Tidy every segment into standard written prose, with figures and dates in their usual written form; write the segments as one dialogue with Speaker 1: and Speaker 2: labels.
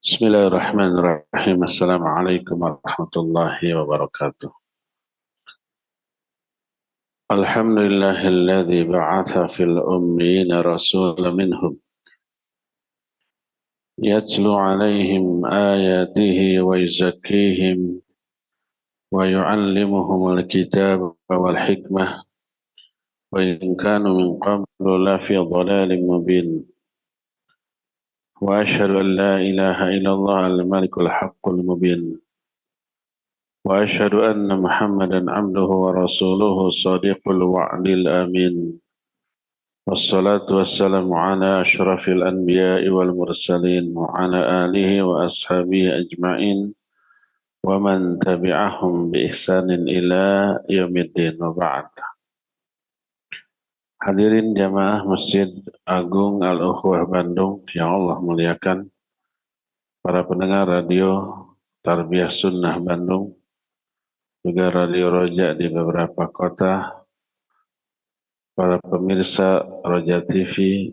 Speaker 1: Bismillahirrahmanirrahim. Assalamualaikum warahmatullahi wabarakatuh. Alhamdulillahilladzi ba'atha fil ummiyina rasulan minhum yatlu alaihim ayatihi wa yuzakkihim wa yu'allimuhumul kitaba wal hikmah wa in kanu min qablu lafi dhalalin mubin. Wa ashhadu an la ilaha illallah al-malikul haqqul mubin. وأشهد أن محمدا عبده ورسوله الصادق الوعد الأمين والصلاة والسلام على أشرف الأنبياء والمرسلين وعلى آله وأصحابه أجمعين ومن تبعهم بإحسان إلى يوم الدين وبعد. Hadirin jamaah Masjid Agung Al-Ukhwah Bandung yang Allah muliakan, para pendengar radio Tarbiyah Sunnah Bandung, juga Radio Roja di beberapa kota, para pemirsa Roja TV,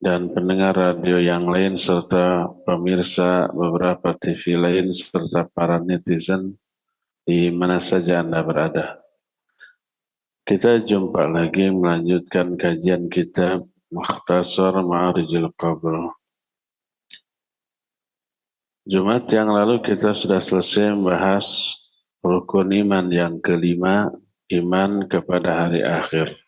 Speaker 1: dan pendengar radio yang lain, serta pemirsa beberapa TV lain, serta para netizen di mana saja Anda berada. Kita jumpa lagi melanjutkan kajian kitab Mukhtasar Ma'arijul Qabul. Jumat yang lalu kita sudah selesai membahas rukun iman yang kelima, iman kepada hari akhir.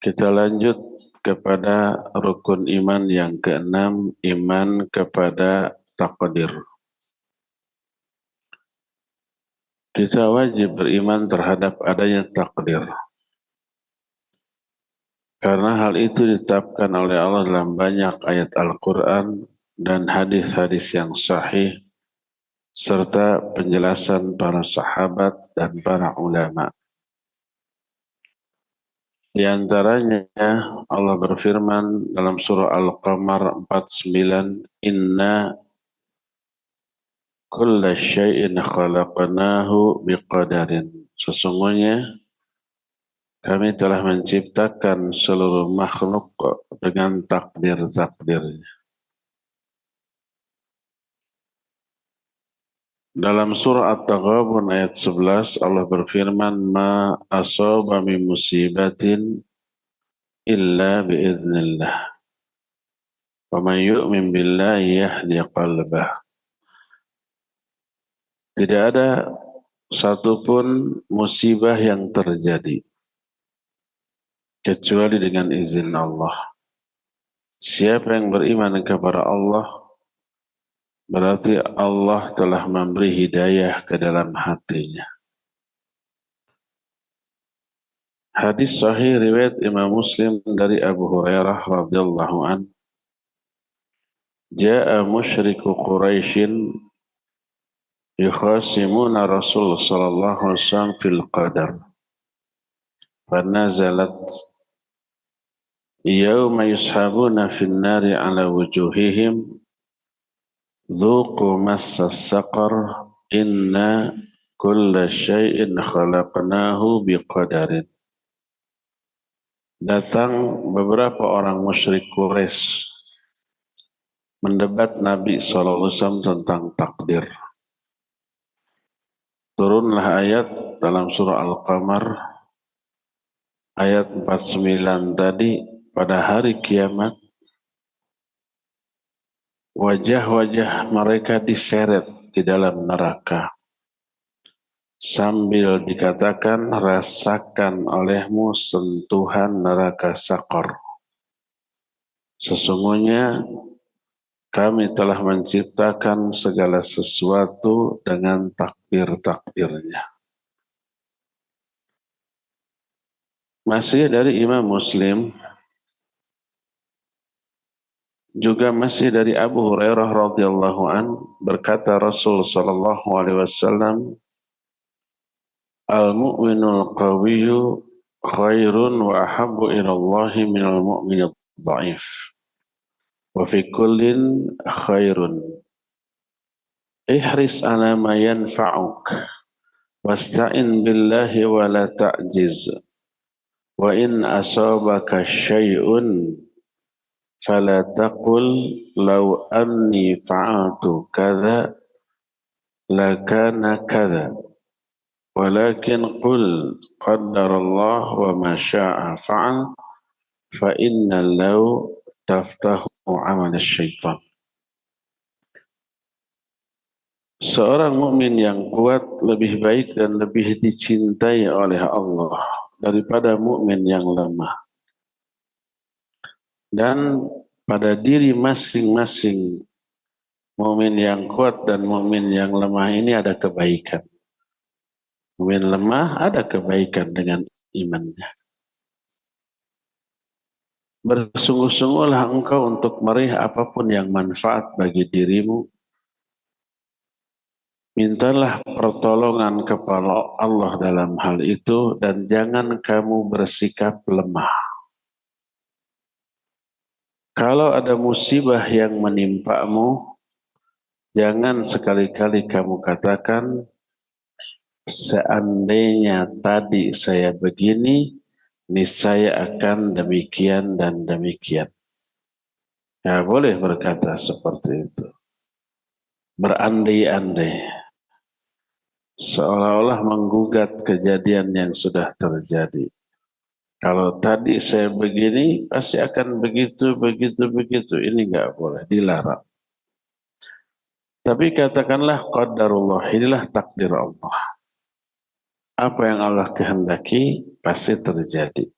Speaker 1: Kita lanjut kepada rukun iman yang keenam, iman kepada takdir. Kita wajib beriman terhadap adanya takdir, karena hal itu ditetapkan oleh Allah dalam banyak ayat Al-Quran dan hadis-hadis yang sahih, serta penjelasan para sahabat dan para ulama. Di antaranya Allah berfirman dalam surah Al-Qamar 49, Inna kulla syai'in khalaqnahu biqadarin. Sesungguhnya kami telah menciptakan seluruh makhluk dengan takdir-takdirnya. Dalam surah At-Taghabun ayat 11 Allah berfirman, Ma asaba min musibatin illa biiznillah. Wa man yu'min billahi yahdi qalbah. Tidak ada satupun musibah yang terjadi kecuali dengan izin Allah. Siapa yang beriman kepada Allah, berarti Allah telah memberi hidayah ke dalam hatinya. Hadis sahih riwayat Imam Muslim dari Abu Hurairah radhiyallahu an, Ja'a musyriku Quraisyin yukhasimuna Rasul sallallahu alaihi wasallam fil qadar. Fanazalat yawma yushabuna fin nari ala wujuhihim Dhuqu massa saqar inna kulla syai'in khalaqnahu biqadarin. Datang beberapa orang musyrik Quraisy mendebat Nabi SAW tentang takdir. Turunlah ayat dalam surah Al-Qamar ayat 49 tadi, pada hari kiamat wajah-wajah mereka diseret di dalam neraka, sambil dikatakan, rasakan olehmu sentuhan neraka Saqar. Sesungguhnya kami telah menciptakan segala sesuatu dengan takdir-takdirnya. Masih dari Imam Muslim, juga masih dari Abu Hurairah radhiyallahu an, berkata Rasul sallallahu alaihi wasallam, Al-mu'minul qawiyyu khairun wa ahabbu ila Allahi minal mu'minid dha'if. Wa fi kullin khairun. Ihris ala ma yanfa'uk wasta'in billahi wa la ta'jiz. Wa in asabaka syai'un fala taqul law anni fa'altu kadza lakana kadza walakin qul qaddarallah wa ma syaa fa'al fa inna law taftahu amal syaitan. Seorang mukmin yang kuat lebih baik dan lebih dicintai oleh Allah daripada mukmin yang lemah. Dan pada diri masing-masing mukmin yang kuat dan mukmin yang lemah ini ada kebaikan. Mukmin lemah ada kebaikan dengan imannya. Bersungguh-sungguhlah engkau untuk meraih apapun yang manfaat bagi dirimu. Mintalah pertolongan kepada Allah dalam hal itu dan jangan kamu bersikap lemah. Kalau ada musibah yang menimpamu, jangan sekali-kali kamu katakan, seandainya tadi saya begini, niscaya akan demikian dan demikian. Ya, boleh berkata seperti itu. Berandai-andai. Seolah-olah menggugat kejadian yang sudah terjadi. Kalau tadi saya begini, pasti akan begitu. Ini enggak boleh, dilarang. Tapi katakanlah qadarullah, inilah takdir Allah. Apa yang Allah kehendaki, pasti terjadi.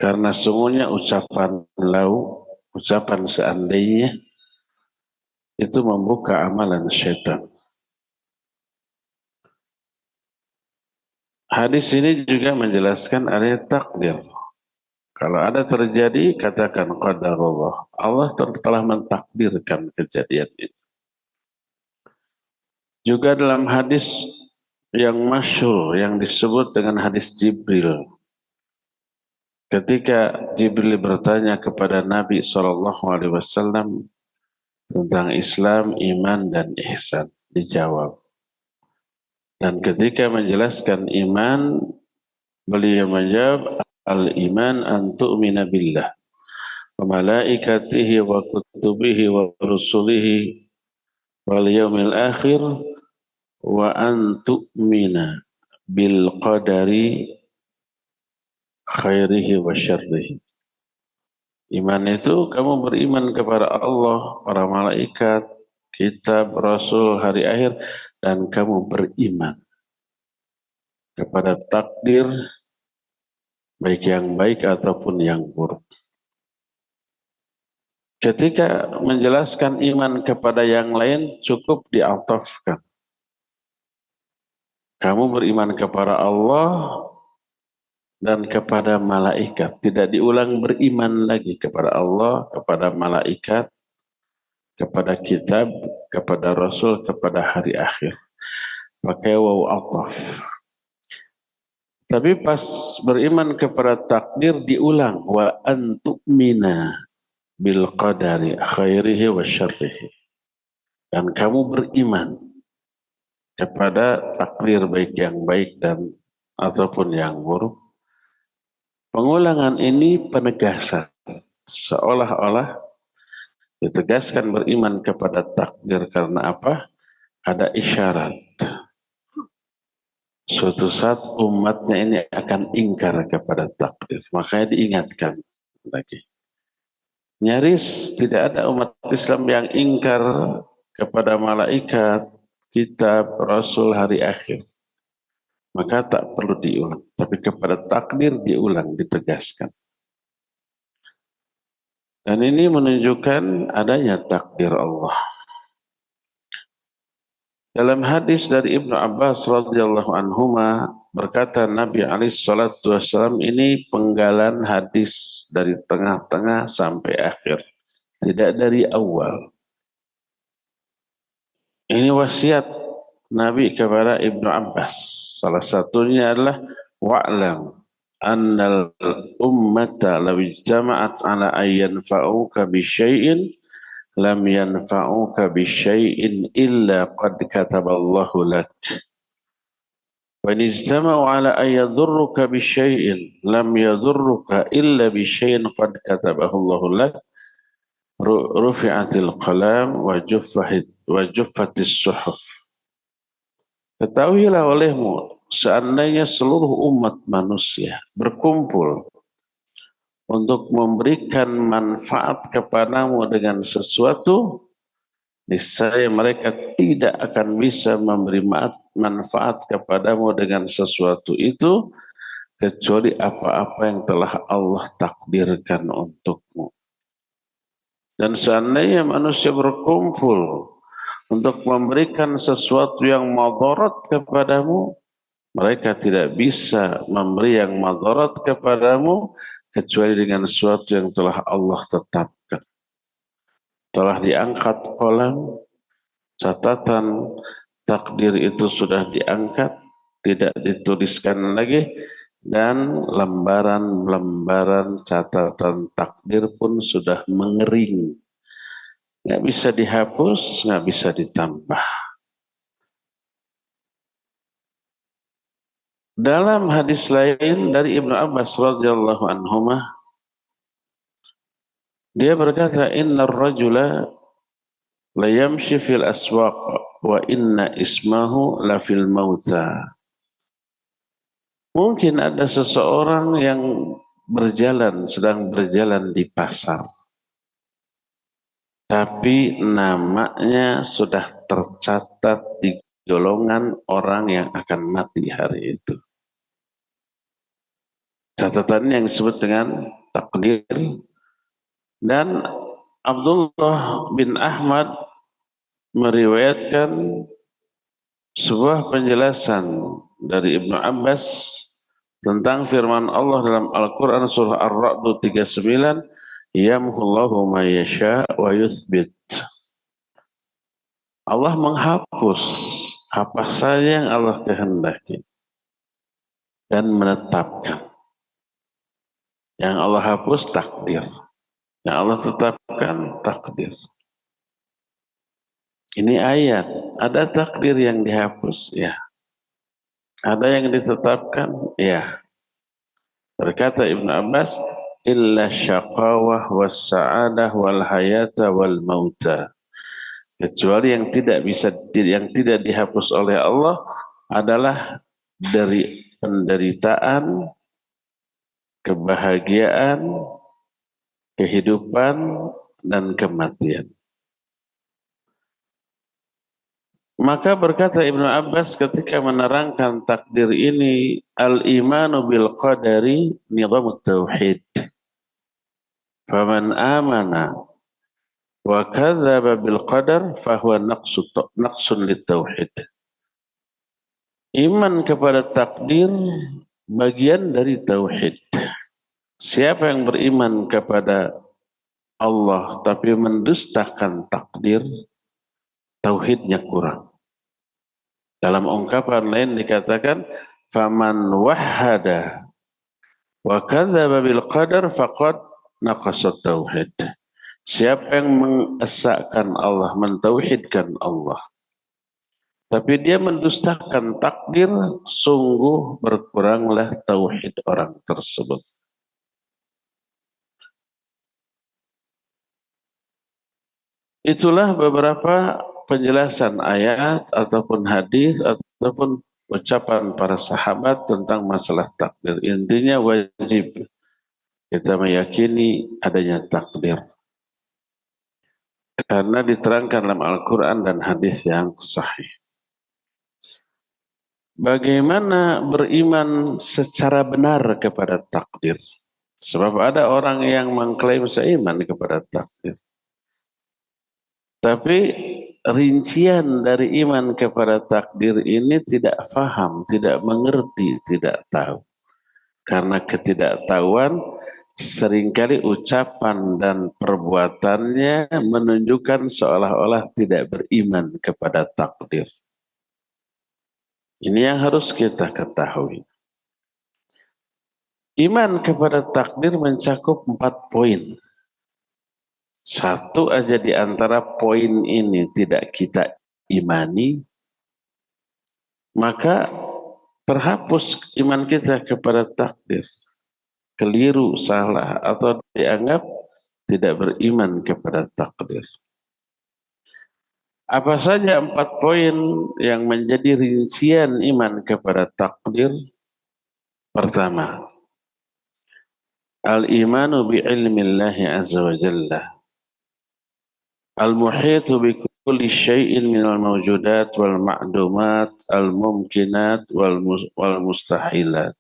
Speaker 1: Karena sungguhnya ucapan lau, ucapan seandainya, itu membuka amalan syaitan. Hadis ini juga menjelaskan ada takdir. Kalau ada terjadi, katakan qadarullah. Allah telah mentakdirkan kejadian itu. Juga dalam hadis yang masyhur yang disebut dengan hadis Jibril. Ketika Jibril bertanya kepada Nabi SAW tentang Islam, iman, dan ihsan, dijawab. Dan ketika menjelaskan iman, beliau menjawab, al-iman an tu'mina billah wa malaikatihi wa kutubihi wa rusulihi wal yaumil akhir wa an tu'mina bil qadari khairihi wa syarrihi. Iman itu kamu beriman kepada Allah, para malaikat, kitab, rasul, hari akhir, dan kamu beriman kepada takdir baik yang baik ataupun yang buruk. Ketika menjelaskan iman kepada yang lain cukup diatofkan. Kamu beriman kepada Allah dan kepada malaikat. Tidak diulang beriman lagi kepada Allah, kepada malaikat, kepada kitab, kepada rasul, kepada hari akhir. Pakai waw ataf. Tapi pas beriman kepada takdir diulang wa antu'mina bil qadari khairihi wa syarrihi. Dan kamu beriman kepada takdir baik yang baik dan ataupun yang buruk. Pengulangan ini penegasan, seolah-olah ditegaskan beriman kepada takdir karena apa? Ada isyarat. Suatu saat umatnya ini akan ingkar kepada takdir, makanya diingatkan lagi. Nyaris tidak ada umat Islam yang ingkar kepada malaikat, kitab, rasul, hari akhir. Maka tak perlu diulang. Tapi kepada takdir diulang, ditegaskan. Dan ini menunjukkan adanya takdir Allah. Dalam hadis dari Ibnu Abbas radhiyallahu anhuma berkata Nabi alaihi salatu wasallam, ini penggalan hadis dari tengah-tengah sampai akhir. Tidak dari awal. Ini wasiat Nabi kepada Ibnu Abbas. Salah satunya adalah wa'lam annal ummata law ijtama'at ala ayyan fa'uka bi syai'in lam yanfa'uka bi syai'in illa qad kataballahu lak. Wa in ijtama'u ala an yadurruka bi syai'in lam yadurruka illa bi syai'in qad katabahu Allahu lak rufi'atil qalam wa juffatis suhuf. Ketahuilah olehmu, seandainya seluruh umat manusia berkumpul untuk memberikan manfaat kepadamu dengan sesuatu, niscaya mereka tidak akan bisa memberi manfaat kepadamu dengan sesuatu itu kecuali apa-apa yang telah Allah takdirkan untukmu. Dan seandainya manusia berkumpul untuk memberikan sesuatu yang madarat kepadamu, mereka tidak bisa memberi yang madarat kepadamu kecuali dengan sesuatu yang telah Allah tetapkan. Telah diangkat kolam, catatan takdir itu sudah diangkat, tidak dituliskan lagi, dan lembaran-lembaran catatan takdir pun sudah mengering. Nggak bisa dihapus, nggak bisa ditambah. Dalam hadis lain dari Ibnu Abbas radhiyallahu anhumah, dia berkata, "Innar rajula la yamshi fil aswaq wa inna ismahu la fil mauta." Mungkin ada seseorang yang sedang berjalan di pasar, tapi namanya sudah tercatat di golongan orang yang akan mati hari itu. Catatannya yang disebut dengan takdir. Dan Abdullah bin Ahmad meriwayatkan sebuah penjelasan dari Ibnu Abbas tentang firman Allah dalam Al-Quran surah Ar-Ra'd 39, yamhullahu ma yasha wa yuthbit. Allah menghapus apa saja yang Allah kehendaki dan menetapkan. Yang Allah hapus takdir, yang Allah tetapkan takdir. Ini ayat, ada takdir yang dihapus, ya. Ada yang ditetapkan, ya. Berkata Ibnu Abbas, illa syaqawah was sa'adah wal hayata wal mauta. Kecuali yang tidak dihapus oleh Allah adalah dari penderitaan, kebahagiaan, kehidupan, dan kematian. Maka berkata Ibnu Abbas ketika menerangkan takdir ini, al-imanu bil qadari nizamut tauhid. Faman amana wa kadzdzaba bil qadar fahuwa naqsun lit tauhid. Iman kepada takdir bagian dari tauhid. Siapa yang beriman kepada Allah tapi mendustakan takdir, tauhidnya kurang. Dalam ungkapan lain dikatakan, faman wahhada wa kadzdzaba bil qadar faqad naqasat tauhid. Siapa yang mengesahkan Allah, mentauhidkan Allah, tapi dia mendustakan takdir, sungguh berkuranglah tauhid orang tersebut. Itulah beberapa penjelasan ayat ataupun hadis ataupun ucapan para sahabat tentang masalah takdir. Intinya wajib kita meyakini adanya takdir. Karena diterangkan dalam Al-Quran dan hadis yang sahih. Bagaimana beriman secara benar kepada takdir? Sebab ada orang yang mengklaim seiman kepada takdir. Tapi rincian dari iman kepada takdir ini tidak faham, tidak mengerti, tidak tahu. Karena ketidaktahuan, seringkali ucapan dan perbuatannya menunjukkan seolah-olah tidak beriman kepada takdir. Ini yang harus kita ketahui. Iman kepada takdir mencakup 4 poin. Satu aja di antara poin ini tidak kita imani, maka terhapus iman kita kepada takdir, keliru, salah, atau dianggap tidak beriman kepada takdir. Apa saja 4 poin yang menjadi rincian iman kepada takdir? Pertama, al-imanu bi ilmillahi azza wa jalla, al-muhitu bi kulli syai'in minal mawjudat wal ma'dumat al-mumkinat wal mustahilat.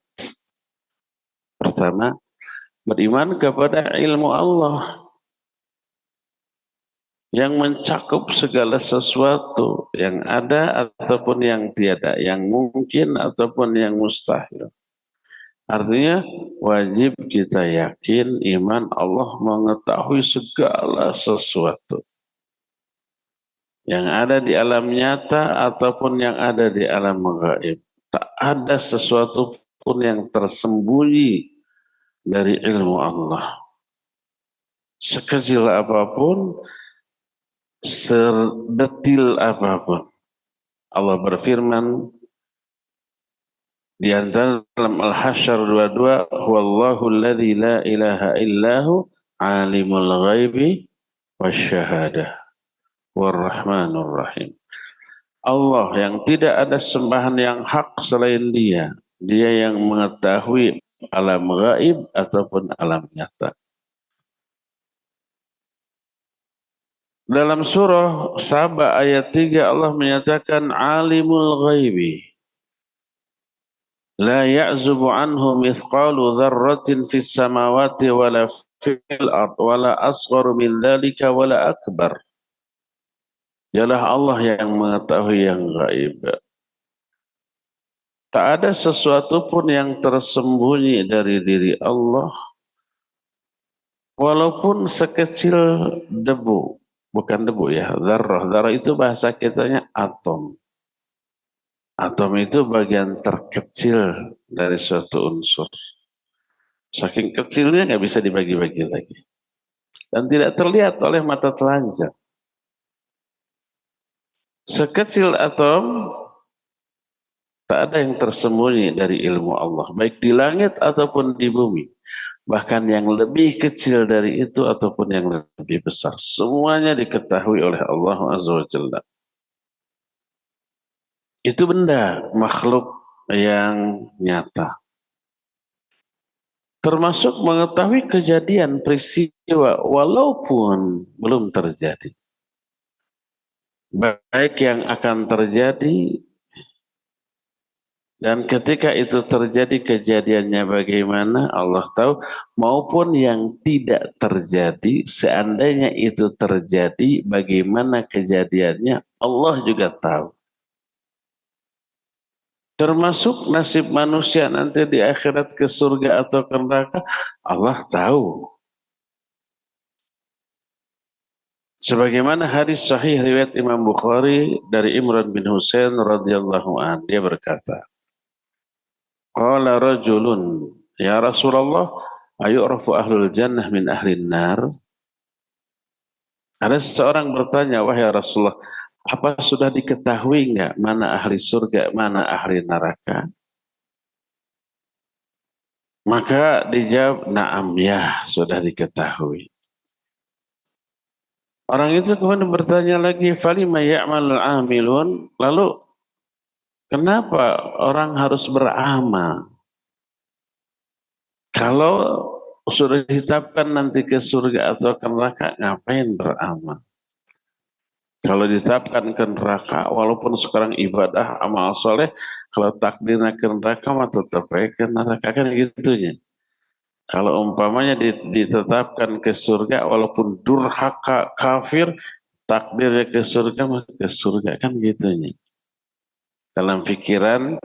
Speaker 1: Pertama, beriman kepada ilmu Allah yang mencakup segala sesuatu yang ada ataupun yang tiada, yang mungkin ataupun yang mustahil. Artinya wajib kita yakin iman Allah mengetahui segala sesuatu yang ada di alam nyata ataupun yang ada di alam gaib. Tak ada sesuatu pun yang tersembunyi dari ilmu Allah. Sekecil apapun, sedetil apapun. Allah berfirman di antara dalam Al-Hasyr 22, "Huwallahu alladzi la ilaha illahu alimul ghaibi wasyahadah warrahmanur rahim." Allah yang tidak ada sembahan yang hak selain Dia. Dia yang mengetahui alam gaib ataupun alam nyata. Dalam surah Saba ayat 3 Allah menyatakan alimul ghaibi la ya'zubu anhu mithqalu dzarratin fis samawati wala fil ard wala asgharu min dzalika wala akbar. Dialah Allah yang mengetahui yang gaib. Tak ada sesuatu pun yang tersembunyi dari diri Allah walaupun sekecil debu. Bukan debu ya, dzarrah. Dzarrah itu bahasa kitanya atom. Atom itu bagian terkecil dari suatu unsur. Saking kecilnya nggak bisa dibagi-bagi lagi. Dan tidak terlihat oleh mata telanjang. Sekecil atom, tak ada yang tersembunyi dari ilmu Allah. Baik di langit ataupun di bumi. Bahkan yang lebih kecil dari itu ataupun yang lebih besar. Semuanya diketahui oleh Allah Azza wa Jalla. Itu benda, makhluk yang nyata. Termasuk mengetahui kejadian peristiwa walaupun belum terjadi. Baik yang akan terjadi dan ketika itu terjadi kejadiannya bagaimana Allah tahu, maupun yang tidak terjadi seandainya itu terjadi bagaimana kejadiannya Allah juga tahu. Termasuk nasib manusia nanti di akhirat ke surga atau ke neraka Allah tahu. Sebagaimana hadis sahih riwayat Imam Bukhari dari Imran bin Husain radhiyallahu an, dia berkata, qala rajulun ya Rasulullah ayu'rafu ahlul jannah min ahlin nar. Ada seseorang bertanya, wahai Rasulullah, apa sudah diketahui enggak mana ahli surga, mana ahli neraka? Maka dijawab, na'am, ya sudah diketahui. Orang itu kemudian bertanya lagi, falima ya'malul amilun, lalu kenapa orang harus beramal? Kalau sudah ditetapkan nanti ke surga atau ke neraka, ngapain beramal? Kalau ditetapkan ke neraka, walaupun sekarang ibadah, amal soleh, kalau takdirnya ke neraka, mah tetap ke neraka, kan gitunya. Kalau umpamanya ditetapkan ke surga, walaupun durhaka kafir, takdirnya ke surga, maka ke surga, kan gitunya. Dalam pikiran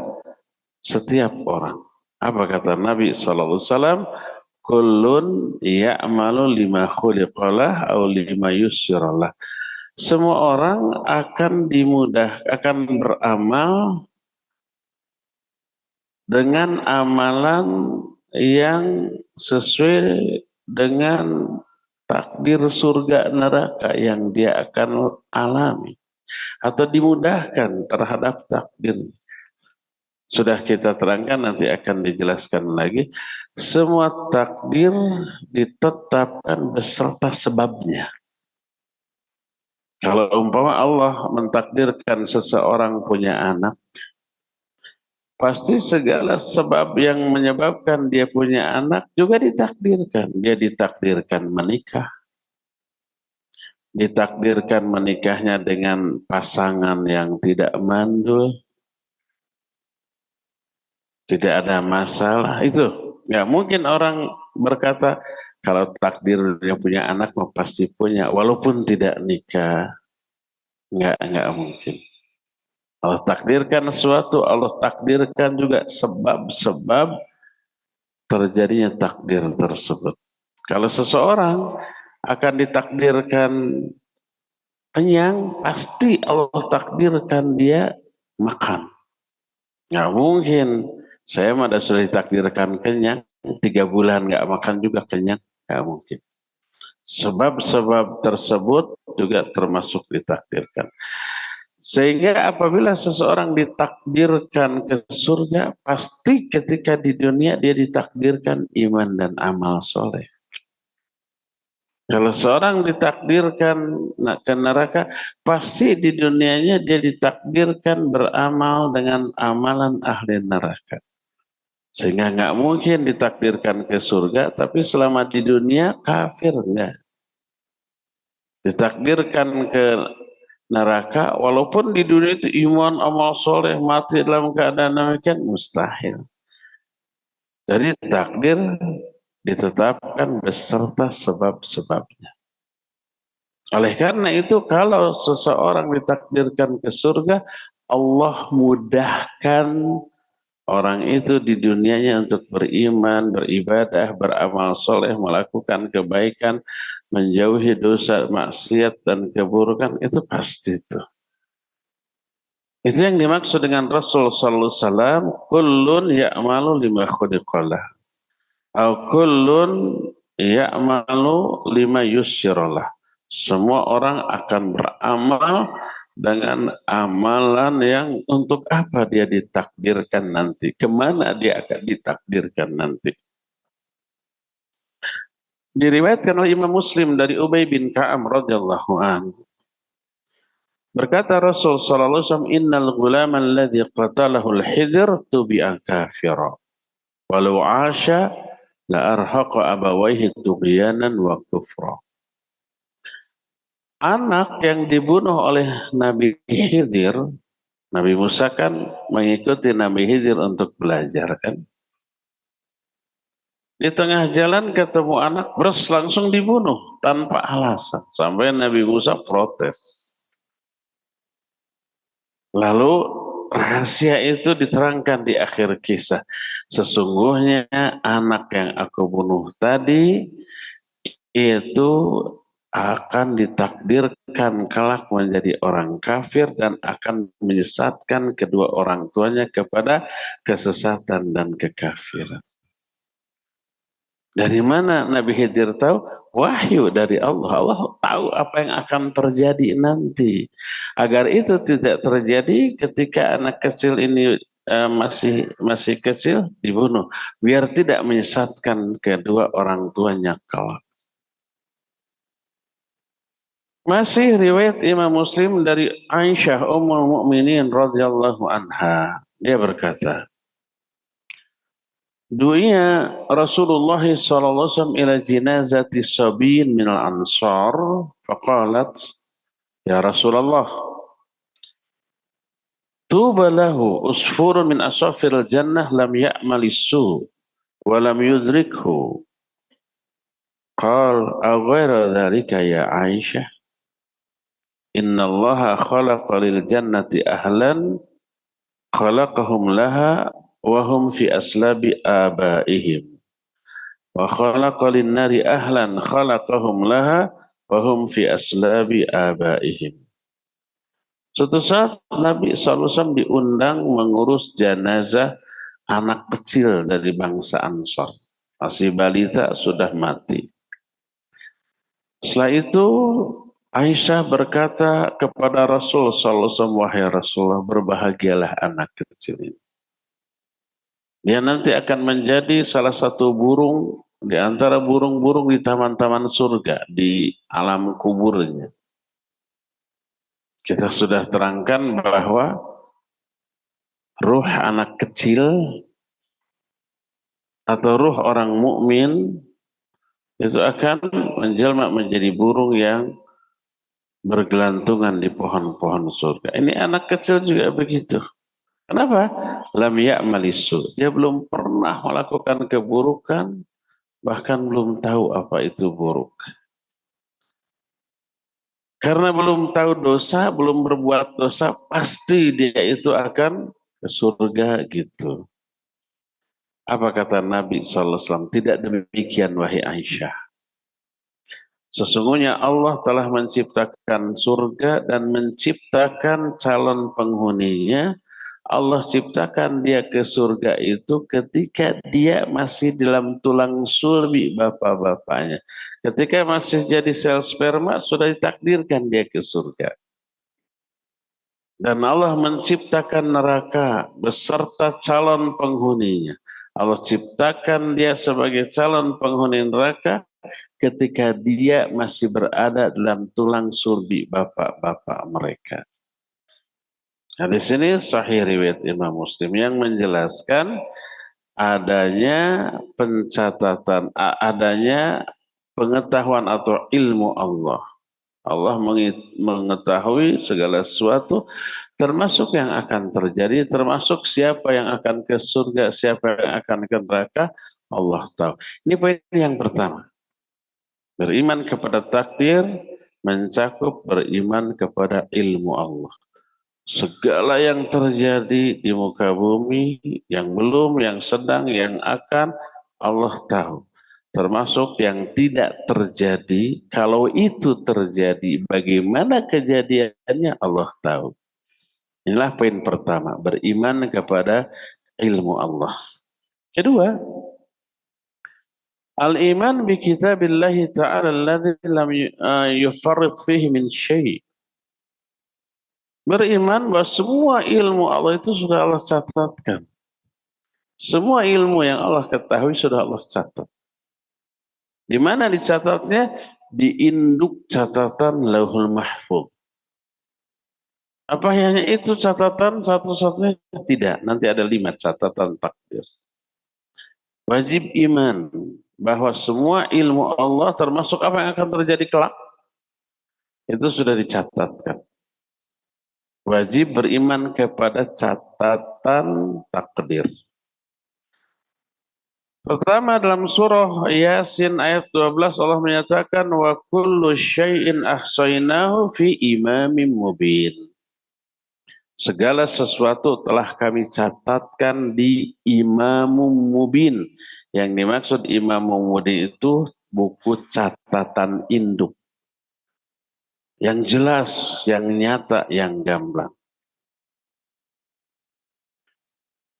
Speaker 1: setiap orang. Apa kata Nabi SAW? Kullun ya'malu lima khuliqalah au lima yusiralah. Semua orang akan akan beramal dengan amalan yang sesuai dengan takdir surga neraka yang dia akan alami atau dimudahkan terhadap takdir. Sudah kita terangkan, nanti akan dijelaskan lagi. Semua takdir ditetapkan beserta sebabnya. Kalau umpama Allah mentakdirkan seseorang punya anak, pasti segala sebab yang menyebabkan dia punya anak juga ditakdirkan. Dia ditakdirkan menikah, ditakdirkan menikahnya dengan pasangan yang tidak mandul, tidak ada masalah. Itu nggak mungkin orang berkata kalau takdir yang punya anak pasti punya, walaupun tidak nikah. Nggak mungkin. Allah takdirkan sesuatu, Allah takdirkan juga sebab-sebab terjadinya takdir tersebut. Kalau seseorang akan ditakdirkan kenyang, pasti Allah takdirkan dia makan. Nggak mungkin. Saya sudah ditakdirkan kenyang, 3 bulan nggak makan juga kenyang. Nggak mungkin. Sebab-sebab tersebut juga termasuk ditakdirkan. Sehingga apabila seseorang ditakdirkan ke surga, pasti ketika di dunia dia ditakdirkan iman dan amal soleh. Kalau seorang ditakdirkan ke neraka, pasti di dunianya dia ditakdirkan beramal dengan amalan ahli neraka. Sehingga nggak mungkin ditakdirkan ke surga, tapi selama di dunia kafir enggak. Ditakdirkan ke neraka, walaupun di dunia itu iman, amal soleh, mati dalam keadaan demikian, mustahil. Jadi takdir ditetapkan beserta sebab-sebabnya. Oleh karena itu, kalau seseorang ditakdirkan ke surga, Allah mudahkan orang itu di dunianya untuk beriman, beribadah, beramal soleh, melakukan kebaikan, menjauhi dosa, maksiat, dan keburukan, itu pasti itu. Itu yang dimaksud dengan Rasul sallallahu alaihi wasallam, kullun ya'malu lima khuliqalah. Au kullun ya'malu lima yusyiralah. Semua orang akan beramal dengan amalan yang untuk apa dia ditakdirkan nanti, kemana dia akan ditakdirkan nanti. Diriwayatkan oleh Imam Muslim dari Ubay bin Ka'ab radhiyallahu anhu. Berkata Rasul sallallahu alaihi wasallam, innal ghulama alladhi qatalahu al-Hidr tubi'a kafira walau 'asha la arhaqa abawayhi tughyanan wa kufra. Anak yang dibunuh oleh Nabi Khidir, Nabi Musa kan mengikuti Nabi Khidir untuk belajar kan. Di tengah jalan ketemu anak, terus langsung dibunuh tanpa alasan. Sampai Nabi Musa protes. Lalu rahasia itu diterangkan di akhir kisah. Sesungguhnya anak yang aku bunuh tadi itu akan ditakdirkan kelak menjadi orang kafir dan akan menyesatkan kedua orang tuanya kepada kesesatan dan kekafiran. Dari mana Nabi Khidir tahu? Wahyu dari Allah. Allah tahu apa yang akan terjadi nanti. Agar itu tidak terjadi ketika anak kecil ini masih kecil dibunuh. Biar tidak menyesatkan kedua orang tuanya kelak. Masih riwayat Imam Muslim dari Aisyah Ummul Mukminin radhiyallahu anha. Dia berkata, du'iya Rasulullah sallallahu alaihi wasallam ila jinazati sabiyin minal ansar faqalat ya Rasulullah tuba lahu usfurun min asafiril jannah lam ya'malis su wa lam yudrikhu qal aghayra dhalika ya Aisyah innallaha khalaqa lil jannati ahlan khalaqahum laha wa hum fi aslabi abaihim wa khalaqa lin nari ahlan khalaqahum laha wa hum fi aslabi abaihim. Suatu saat Nabi SAW diundang mengurus jenazah anak kecil dari bangsa Ansar. Masih balita sudah mati. Setelah itu Aisyah berkata kepada Rasul SAW, wahai Rasulullah, berbahagialah anak kecil ini. Dia nanti akan menjadi salah satu burung di antara burung-burung di taman-taman surga, di alam kuburnya. Kita sudah terangkan bahwa ruh anak kecil atau ruh orang mukmin itu akan menjelma menjadi burung yang bergelantungan di pohon-pohon surga. Ini anak kecil juga begitu. Kenapa? Lam ya'malisu. Dia belum pernah melakukan keburukan, bahkan belum tahu apa itu buruk. Karena belum tahu dosa, belum berbuat dosa, pasti dia itu akan ke surga gitu. Apa kata Nabi SAW? Tidak demikian wahai Aisyah. Sesungguhnya Allah telah menciptakan surga dan menciptakan calon penghuninya. Allah ciptakan dia ke surga itu ketika dia masih dalam tulang sulbi bapak-bapaknya. Ketika masih jadi sel sperma sudah ditakdirkan dia ke surga. Dan Allah menciptakan neraka beserta calon penghuninya. Allah ciptakan dia sebagai calon penghuni neraka ketika dia masih berada dalam tulang sulbi bapak-bapak mereka. Nah, di sini sahih riwayat Imam Muslim yang menjelaskan adanya pencatatan, adanya pengetahuan atau ilmu Allah. Allah mengetahui segala sesuatu, termasuk yang akan terjadi, termasuk siapa yang akan ke surga, siapa yang akan ke neraka, Allah tahu. Ini poin yang pertama. Beriman kepada takdir mencakup beriman kepada ilmu Allah. Segala yang terjadi di muka bumi, yang belum, yang sedang, yang akan, Allah tahu. Termasuk yang tidak terjadi, kalau itu terjadi, bagaimana kejadiannya Allah tahu. Inilah poin pertama, beriman kepada ilmu Allah. Kedua, al-iman bi kitabillahi ta'ala alladhi lam yufarrid fihi min syai'. Beriman bahwa semua ilmu Allah itu sudah Allah catatkan. Semua ilmu yang Allah ketahui sudah Allah catat. Di mana dicatatnya? Di induk catatan Lauhul Mahfuz. Apa hanya itu catatan satu-satunya? Tidak, nanti ada 5 catatan takdir. Wajib iman bahwa semua ilmu Allah termasuk apa yang akan terjadi kelak, itu sudah dicatatkan. Wajib beriman kepada catatan takdir. Pertama dalam surah Yasin ayat 12 Allah menyatakan wa kullu syai'in ahsainahu fi imamin mubin. Segala sesuatu telah kami catatkan di Imamum Mubin. Yang dimaksud Imamum Mubin itu buku catatan induk. Yang jelas, yang nyata, yang gamblang.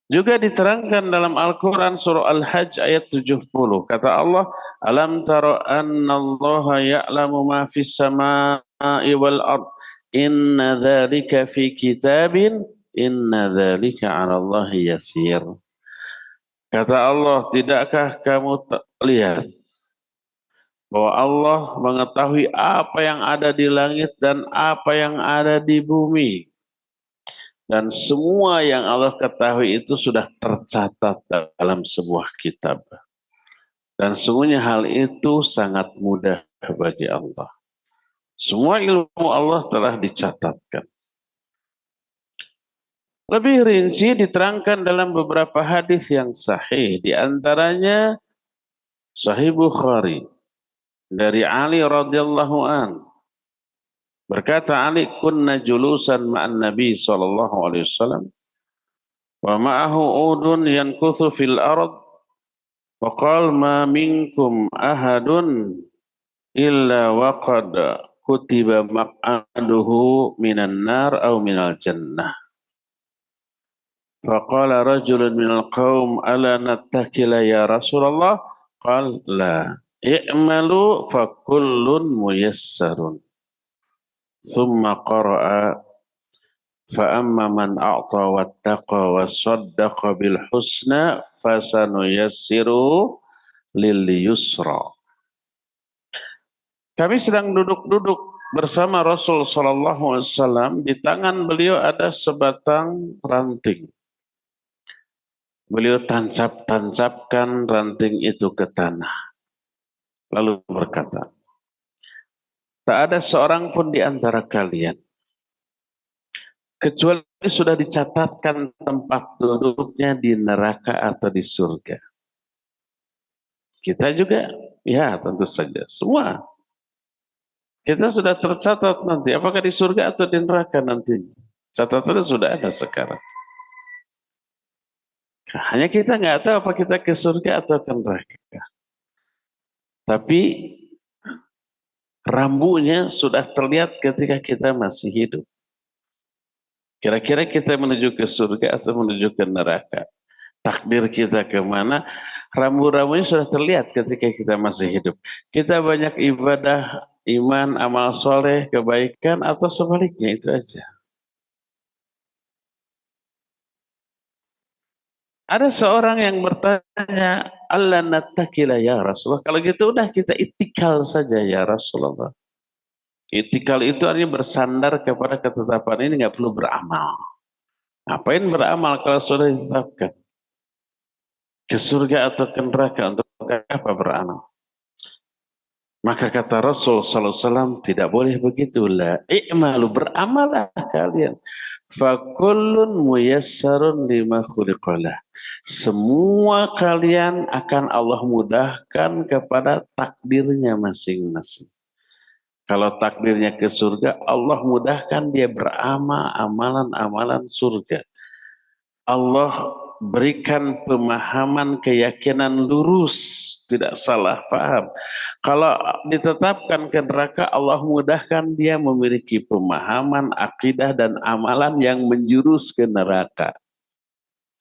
Speaker 1: Juga diterangkan dalam Al-Quran surah Al-Hajj ayat 70. Kata Allah, alam tara anna allaha ya'lamu ma fis sama'i wal ard. Inna dhalika fi kitabin. Inna dhalika 'ala Allahi yasir. Kata Allah, tidakkah kamu lihat bahwa Allah mengetahui apa yang ada di langit dan apa yang ada di bumi. Dan semua yang Allah ketahui itu sudah tercatat dalam sebuah kitab. Dan sungguhnya hal itu sangat mudah bagi Allah. Semua ilmu Allah telah dicatatkan. Lebih rinci diterangkan dalam beberapa hadis yang sahih. Di antaranya Sahih Bukhari dari Ali radhiyallahu an. Berkata Ali, kunna julusan ma'an Nabi SAW. Wa ma'ahu udun yankuthu fil ard. Wa qal ma minkum ahadun illa waqad kutiba maq'aduhu minan nar au minal jannah. Faqala rajulun minal qawm ala nattakila ya Rasulullah. Qal la. I'malu fa kullun muyassarun. Thumma qara'a فَأَمَّا مَنْ أَعْطَى وَاتَّقَى وَصَدَّقَ بِالْحُسْنَى فَسَنُيَسِّرُهُ لِلْيُسْرَى. Kami sedang duduk-duduk bersama Rasul Sallallahu Alaihi Wasallam. Di tangan beliau ada sebatang ranting. Beliau tancap-tancapkan ranting itu ke tanah. Lalu berkata, tak ada seorang pun di antara kalian kecuali sudah dicatatkan tempat duduknya di neraka atau di surga. Kita juga, ya tentu saja, semua. Kita sudah tercatat nanti, apakah di surga atau di neraka nantinya. Catatannya sudah ada sekarang. Hanya kita nggak tahu apa kita ke surga atau ke neraka. Tapi rambunya sudah terlihat ketika kita masih hidup. Kira-kira kita menuju ke surga atau menuju ke neraka. Takdir kita kemana, rambu-rambunya sudah terlihat ketika kita masih hidup. Kita banyak ibadah, iman, amal soleh, kebaikan, atau sebaliknya, itu aja. Ada seorang yang bertanya, Allah nattakila ya Rasulullah. Kalau gitu udah kita itikal saja ya Rasulullah. Itikal itu artinya bersandar kepada ketetapan ini, nggak perlu beramal. Ngapain beramal kalau sudah ditetapkan? Ke surga atau ke neraka, untuk apa beramal? Maka kata Rasul sallallahu alaihi wasallam, tidak boleh begitu. La i'malu, beramalah kalian. Fakullun muyassarun lima khuliqalah. Semua kalian akan Allah mudahkan kepada takdirnya masing-masing. Kalau takdirnya ke surga, Allah mudahkan dia beramal amalan-amalan surga. Allah berikan pemahaman, keyakinan lurus, tidak salah faham. Kalau ditetapkan ke neraka, Allah mudahkan dia memiliki pemahaman, akidah dan amalan yang menjurus ke neraka.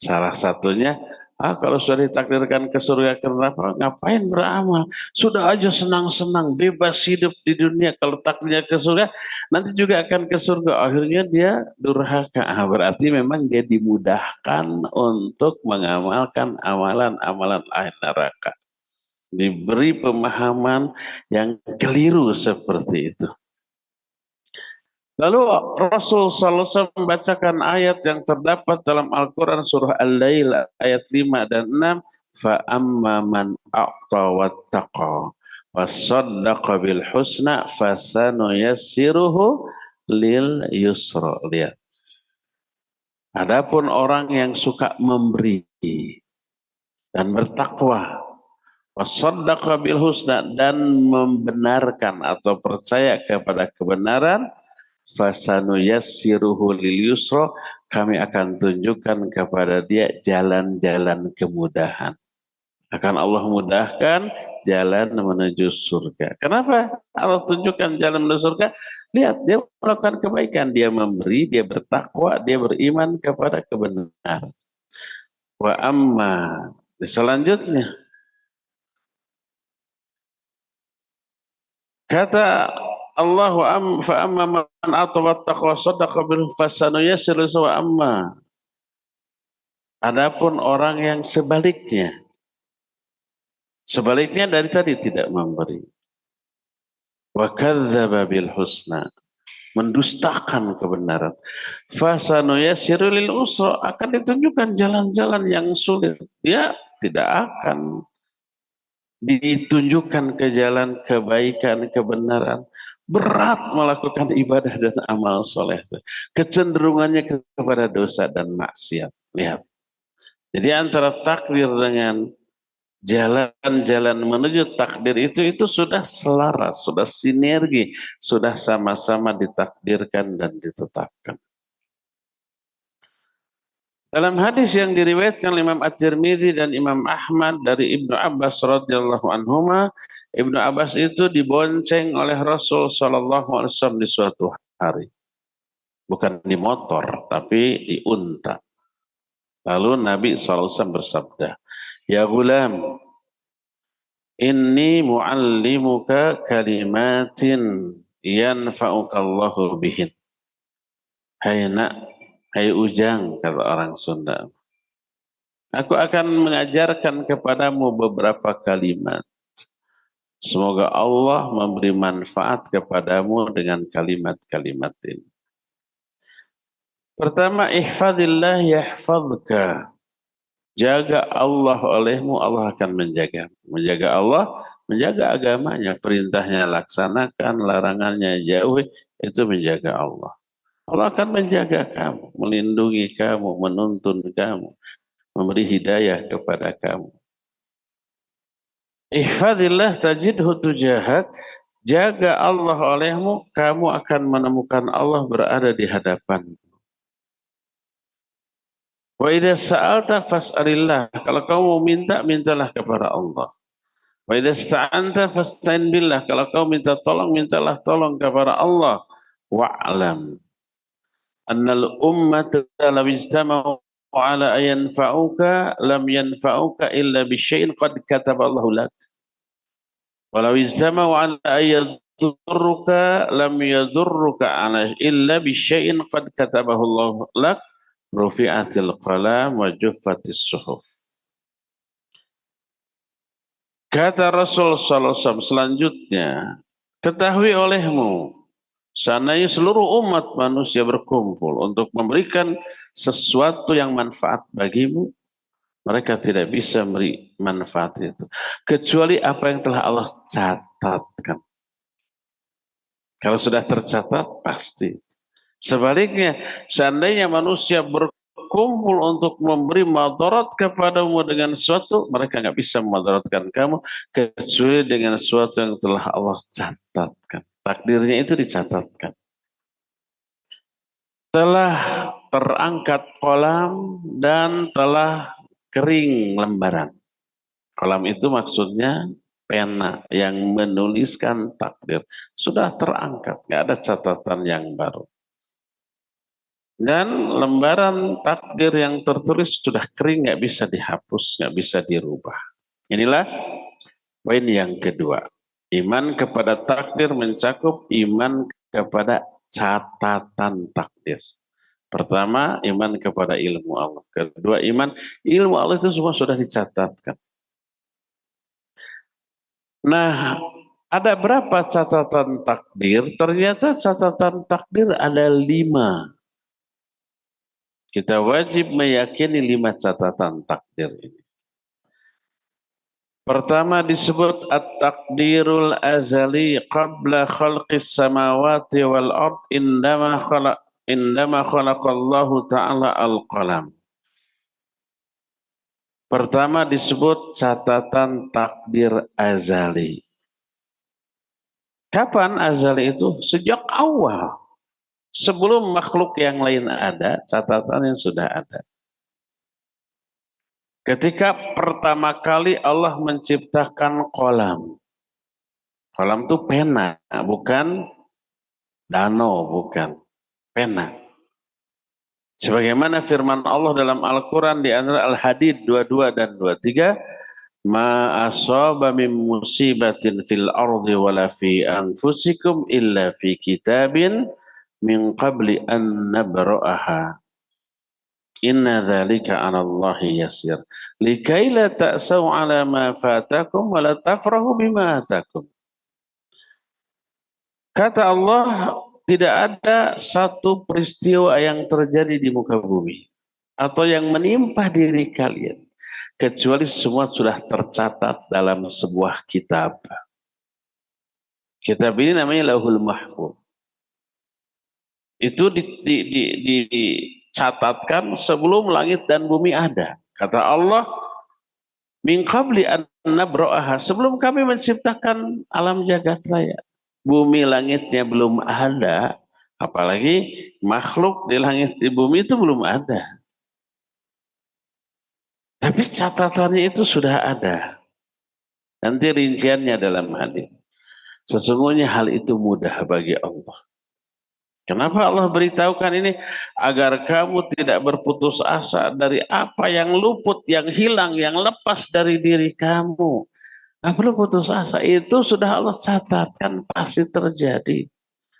Speaker 1: Salah satunya, kalau sudah ditakdirkan ke surga ke neraka, ngapain beramal? Sudah aja senang-senang, bebas hidup di dunia. Kalau takdirnya ke surga, nanti juga akan ke surga. Akhirnya dia durhaka. Berarti memang dia dimudahkan untuk mengamalkan amalan-amalan ahli neraka. Diberi pemahaman yang keliru seperti itu. Lalu Rasul sallallahu alaihi wasallam membacakan ayat yang terdapat dalam Al-Quran surah Al-Lail ayat 5 dan 6. Fa amma man a'ta wattaqa wasaddaqa bil husna fasanuyassiruhu lil yusra. Lihat. Adapun orang yang suka memberi dan bertakwa, wasaddaqa bil husna, dan membenarkan atau percaya kepada kebenaran, fasanuyassiruhu lil yusra, kami akan tunjukkan kepada dia jalan-jalan kemudahan. Akan Allah mudahkan jalan menuju surga. Kenapa Allah tunjukkan jalan menuju surga? Lihat, dia melakukan kebaikan, dia memberi, dia bertakwa, dia beriman kepada kebenaran. Wa amma, selanjutnya kata Allah, fa amma man atawattaqa saddaqa bil fasanuyassiru wa amma. Adapun orang yang sebaliknya dari tadi tidak memberi. Wa kadzdzaba bil husna, mendustakan kebenaran. Fasanuyassiru lil usra, akan ditunjukkan jalan-jalan yang sulit. Dia tidak akan ditunjukkan ke jalan kebaikan, kebenaran. Berat melakukan ibadah dan amal soleh. Kecenderungannya kepada dosa dan maksiat. Lihat. Jadi antara takdir dengan jalan-jalan menuju takdir itu sudah selaras, sudah sinergi, sudah sama-sama ditakdirkan dan ditetapkan. Dalam hadis yang diriwayatkan Imam At-Tirmidzi dan Imam Ahmad dari Ibnu Abbas radhiyallahu anhuma, Ibnu Abbas itu dibonceng oleh Rasul sallallahu alaihi wasallam di suatu hari. Bukan di motor, tapi di unta. Lalu Nabi sallallahu alaihi wasallam bersabda, "Ya gulam, inni muallimuka kalimatin yanfa'uka Allahu bihin." Hai nak, Hai ujang, kata orang Sunda. Aku akan mengajarkan kepadamu beberapa kalimat. Semoga Allah memberi manfaat kepadamu dengan kalimat-kalimat ini. Pertama, ihfadillah yahfadka. Jaga Allah olehmu, Allah akan menjaga. Menjaga Allah, menjaga agamanya. Perintahnya laksanakan, larangannya jauhi, itu menjaga Allah. Allah akan menjaga kamu, melindungi kamu, menuntun kamu, memberi hidayah kepada kamu. Ihfadillah tajidhu tujahak. Jaga Allah olehmu, kamu akan menemukan Allah berada di hadapan. Wa idza sa'alta fas'alillah. Kalau kamu mau minta, mintalah kepada Allah. Wa idza sta'anta fasta'in billah. Kalau kamu minta tolong, mintalah tolong kepada Allah. Wa'lam annal ummata law ijtama'u ala yanfa'uka lam yanfa'uka illa bisyai'in qad kataballahu lak. Walau ijtama'u ala yadurruka lam yadurruka ala illa bisyai'in qad katabahu Allah lak. Rufi'atil qalam wa juffatis suhuf. Kata Rasul sallallahu alaihi wasallam selanjutnya, ketahui olehmu, seandainya seluruh umat manusia berkumpul untuk memberikan sesuatu yang manfaat bagimu, mereka tidak bisa memberi manfaat itu kecuali apa yang telah Allah catatkan. Kalau sudah tercatat pasti. Sebaliknya, seandainya manusia berkumpul untuk memberi madarat kepadamu dengan sesuatu, mereka nggak bisa memadaratkan kamu kecuali dengan sesuatu yang telah Allah catatkan. Takdirnya itu dicatatkan. Telah terangkat kolam dan telah kering lembaran. Kolam itu maksudnya pena yang menuliskan takdir. Sudah terangkat, nggak ada catatan yang baru. Dan lembaran takdir yang tertulis sudah kering, nggak bisa dihapus, nggak bisa dirubah. Inilah poin yang kedua. Iman kepada takdir mencakup iman kepada catatan takdir. Pertama, iman kepada ilmu Allah. Kedua, iman ilmu Allah itu semua sudah dicatatkan. Nah, ada berapa catatan takdir? Ternyata catatan takdir ada 5. Kita wajib meyakini 5 catatan takdir ini. Pertama disebut at-takdirul azali qabla khalqis samawati wal ard indama khalaqallahu ta'ala al-qalam. Pertama disebut catatan takdir azali. Kapan azali itu? Sejak awal. Sebelum makhluk yang lain ada, catatan yang sudah ada. Ketika pertama kali Allah menciptakan kolam. Kolam itu pena, bukan danau, bukan. Pena. Sebagaimana firman Allah dalam Al-Quran di antara Al-Hadid 22 dan 23, ma asaba min musibatin fil ardi wala fi anfusikum illa fi kitabin min qabli an nabra'aha. Inna dzalika 'ala Allahi yasir. Likai la ta'sau 'ala ma fatakum wa la tafrahu bima atakum. Kata Allah, tidak ada satu peristiwa yang terjadi di muka bumi atau yang menimpa diri kalian kecuali semua sudah tercatat dalam sebuah kitab. Kitab ini namanya Lauhul Mahfuz. Itu dicatatkan sebelum langit dan bumi ada. Kata Allah, min qabli an nabra'aha, sebelum kami menciptakan alam jagat raya. Bumi langitnya belum ada, apalagi makhluk di langit di bumi itu belum ada. Tapi catatannya itu sudah ada. Nanti rinciannya dalam hadis. Sesungguhnya hal itu mudah bagi Allah. Kenapa Allah beritahukan ini? Agar kamu tidak berputus asa dari apa yang luput, yang hilang, yang lepas dari diri kamu. Nggak perlu putus asa, itu sudah Allah catatkan pasti terjadi.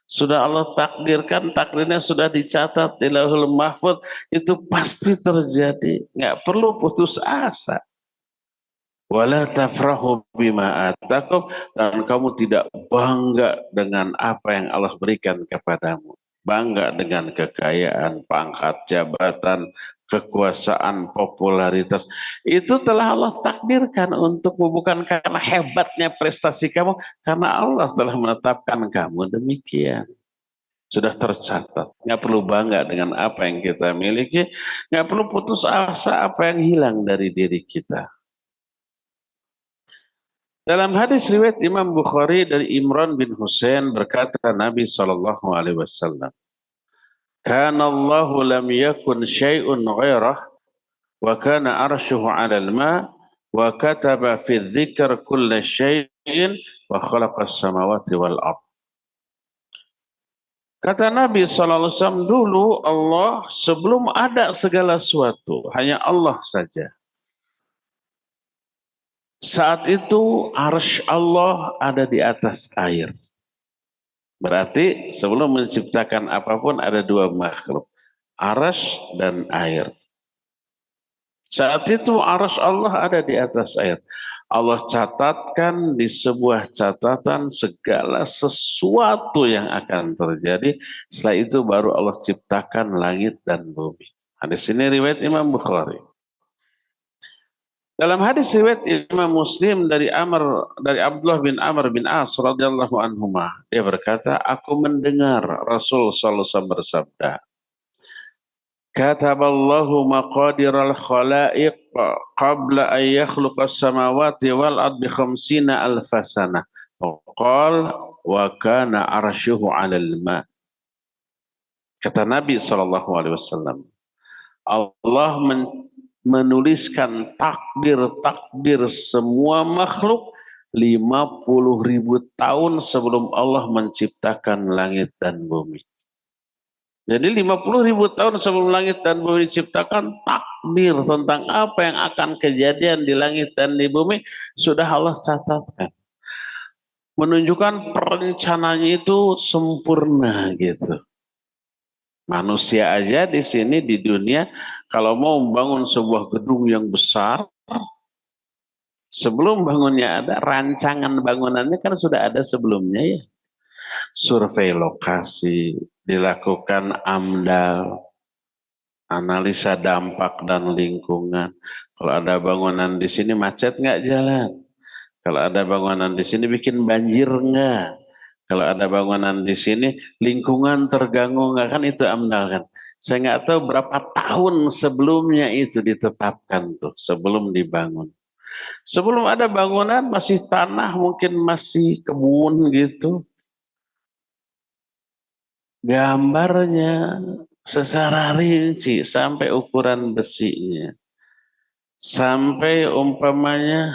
Speaker 1: Sudah Allah takdirkan, takdirnya sudah dicatat di Lauhul Mahfuz, itu pasti terjadi. Nggak perlu putus asa. Wala tafrahu bima atakum, dan kamu tidak bangga dengan apa yang Allah berikan kepadamu. Bangga dengan kekayaan, pangkat, jabatan, kekuasaan, popularitas. Itu telah Allah takdirkan untukmu, bukan karena hebatnya prestasi kamu, karena Allah telah menetapkan kamu demikian. Sudah tercatat. Nggak perlu bangga dengan apa yang kita miliki, nggak perlu putus asa apa yang hilang dari diri kita. Dalam hadis riwayat Imam Bukhari dari Imran bin Husain berkata Nabi sallallahu alaihi wasallam, "Kana Allahu lam yakun syai'un ghairah wa kana arshuhu 'alal ma wa kataba fi dzikr kulli syai'in wa khalaqas samawati wal ard." Kata Nabi sallallahu alaihi wasallam, dulu Allah sebelum ada segala sesuatu, hanya Allah saja. Saat itu arsy Allah ada di atas air. Berarti sebelum menciptakan apapun ada dua makhluk, arsy dan air. Saat itu arsy Allah ada di atas air. Allah catatkan di sebuah catatan segala sesuatu yang akan terjadi. Setelah itu baru Allah ciptakan langit dan bumi. Hadis ini riwayat Imam Bukhari. Dalam hadis riwayat Imam Muslim dari Abdullah bin Amr bin As radhiyallahu anhuma, dia berkata, aku mendengar Rasul sallallahu alaihi wasallam bersabda, "Kataballahu maqadiral khalaiq qabla an yakhluqas samawati wal ard bi khamsina alfa sanah." Qala wa kana arshuhu 'alal ma. Kata Nabi sallallahu alaihi wasallam, Allah menuliskan takdir-takdir semua makhluk 50.000 tahun sebelum Allah menciptakan langit dan bumi. Jadi 50.000 tahun sebelum langit dan bumi diciptakan, takdir tentang apa yang akan kejadian di langit dan di bumi sudah Allah catatkan. Menunjukkan perencanaannya itu sempurna gitu. Manusia aja di sini di dunia kalau mau membangun sebuah gedung yang besar, sebelum bangunnya ada rancangan bangunannya kan sudah ada sebelumnya ya. Survei lokasi, dilakukan AMDAL, analisa dampak dan lingkungan. Kalau ada bangunan di sini macet nggak jalan? Kalau ada bangunan di sini bikin banjir nggak? Kalau ada bangunan di sini, lingkungan terganggu nggak, kan itu AMDAL kan. Saya nggak tahu berapa tahun sebelumnya itu ditetapkan tuh, sebelum dibangun. Sebelum ada bangunan masih tanah, mungkin masih kebun gitu. Gambarnya secara rinci sampai ukuran besinya. Sampai umpamanya,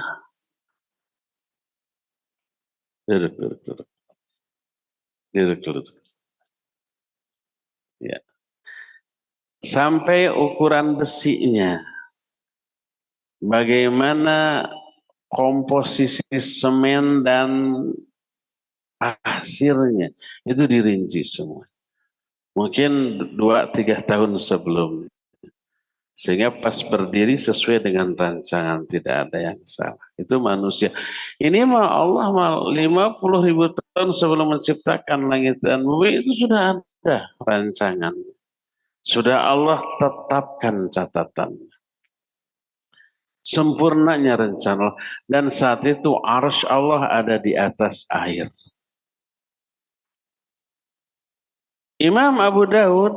Speaker 1: duduk, duduk, duduk, duduk, duduk. Ya. Sampai ukuran besinya. Bagaimana komposisi semen dan pasirnya. Itu dirinci semua. Mungkin 2-3 tahun sebelum. Sehingga pas berdiri sesuai dengan rancangan, tidak ada yang salah. Itu manusia. Ini mah Allah mah 50.000 tahun sebelum menciptakan langit dan bumi itu sudah ada rancangan. Sudah Allah tetapkan catatan. Sempurnanya rencana Allah. Dan saat itu arsy Allah ada di atas air. Imam Abu Dawud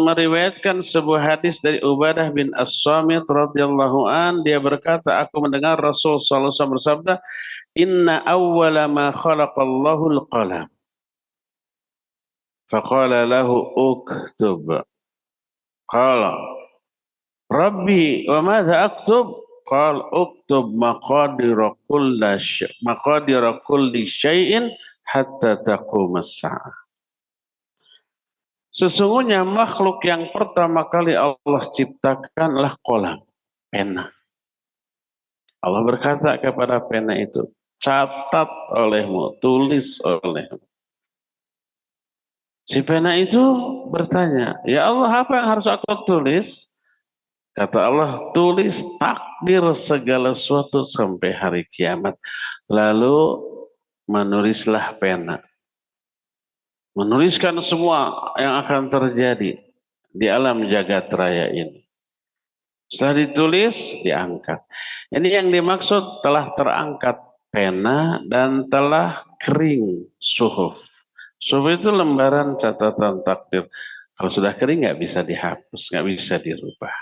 Speaker 1: meriwayatkan sebuah hadis dari Ubadah bin As-Samit radhiyallahu an, dia berkata, aku mendengar Rasul sallallahu alaihi wasallam bersabda, "Inna awwala ma khalaqallahu al-qalam. Faqala lahu uktub." Qala, "Rabbi, wa madza aktub?" Qala, "Uktub maqadira kulli syai'in hatta taqum as-sa'ah." Sesungguhnya makhluk yang pertama kali Allah ciptakanlah kolam, pena. Allah berkata kepada pena itu, catat olehmu, tulis olehmu. Si pena itu bertanya, ya Allah apa yang harus aku tulis? Kata Allah, tulis takdir segala sesuatu sampai hari kiamat. Lalu menulislah pena. Menuliskan semua yang akan terjadi di alam jagat raya ini. Setelah ditulis, diangkat. Ini yang dimaksud telah terangkat pena dan telah kering suhuf. Suhuf itu lembaran catatan takdir. Kalau sudah kering nggak bisa dihapus, nggak bisa dirubah.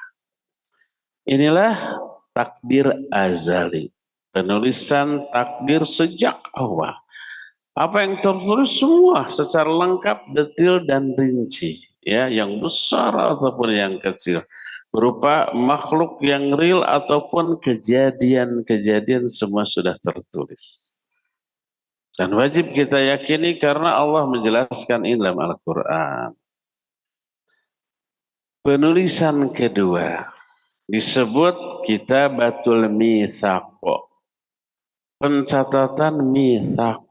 Speaker 1: Inilah takdir azali. Penulisan takdir sejak awal. Apa yang tertulis semua secara lengkap, detail dan rinci, ya, yang besar ataupun yang kecil, berupa makhluk yang real ataupun kejadian-kejadian semua sudah tertulis. Dan wajib kita yakini karena Allah menjelaskan ini dalam Al-Quran. Penulisan kedua disebut kitabatul mitsaq. Pencatatan mitsaq.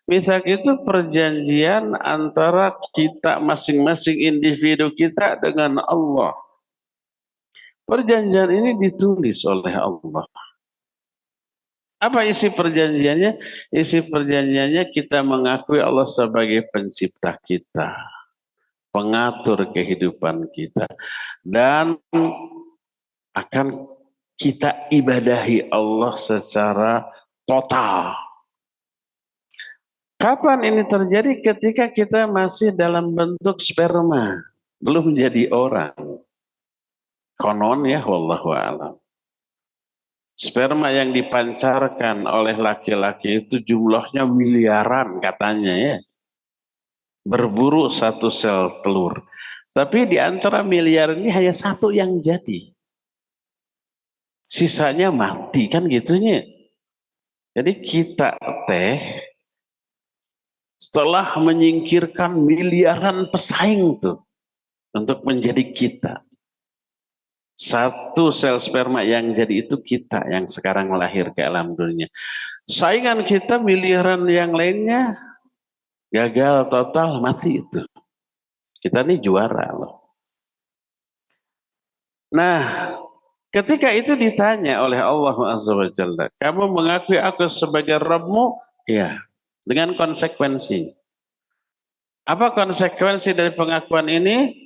Speaker 1: Mitsaq itu perjanjian antara kita masing-masing individu kita dengan Allah. Perjanjian ini ditulis oleh Allah. Apa isi perjanjiannya? Isi perjanjiannya kita mengakui Allah sebagai pencipta kita, pengatur kehidupan kita, dan akan kita ibadahi Allah secara total. Kapan ini terjadi? Ketika kita masih dalam bentuk sperma, belum jadi orang. Konon ya, wallahu a'lam. Sperma yang dipancarkan oleh laki-laki itu jumlahnya miliaran katanya ya. Berburu satu sel telur. Tapi di antara miliar ini hanya satu yang jadi. Sisanya mati kan gitunya. Jadi kita setelah menyingkirkan miliaran pesaing tuh untuk menjadi kita. Satu sel sperma yang jadi itu kita yang sekarang lahir ke alam dunia. Saingan kita miliaran yang lainnya gagal total, mati itu. Kita ini juara loh. Nah, ketika itu ditanya oleh Allah Azza wa Jalla, kamu mengakui aku sebagai Rabbmu? Ya, dengan konsekuensi. Apa konsekuensi dari pengakuan ini?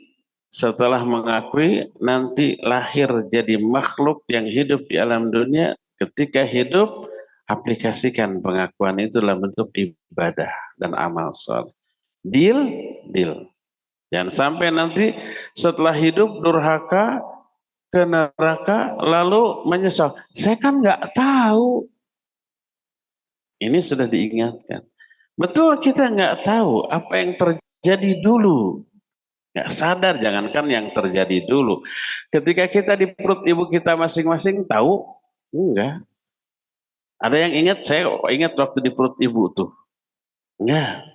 Speaker 1: Setelah mengakui, nanti lahir jadi makhluk yang hidup di alam dunia. Ketika hidup, aplikasikan pengakuan itu dalam bentuk ibadah dan amal soleh. Deal, deal. Jangan sampai nanti setelah hidup durhaka ke neraka lalu menyesal. Saya kan nggak tahu. Ini sudah diingatkan. Betul kita nggak tahu apa yang terjadi dulu. Nggak sadar, jangankan yang terjadi dulu. Ketika kita di perut ibu kita masing-masing tahu? Enggak. Ada yang ingat? Saya ingat waktu di perut ibu tuh. Enggak.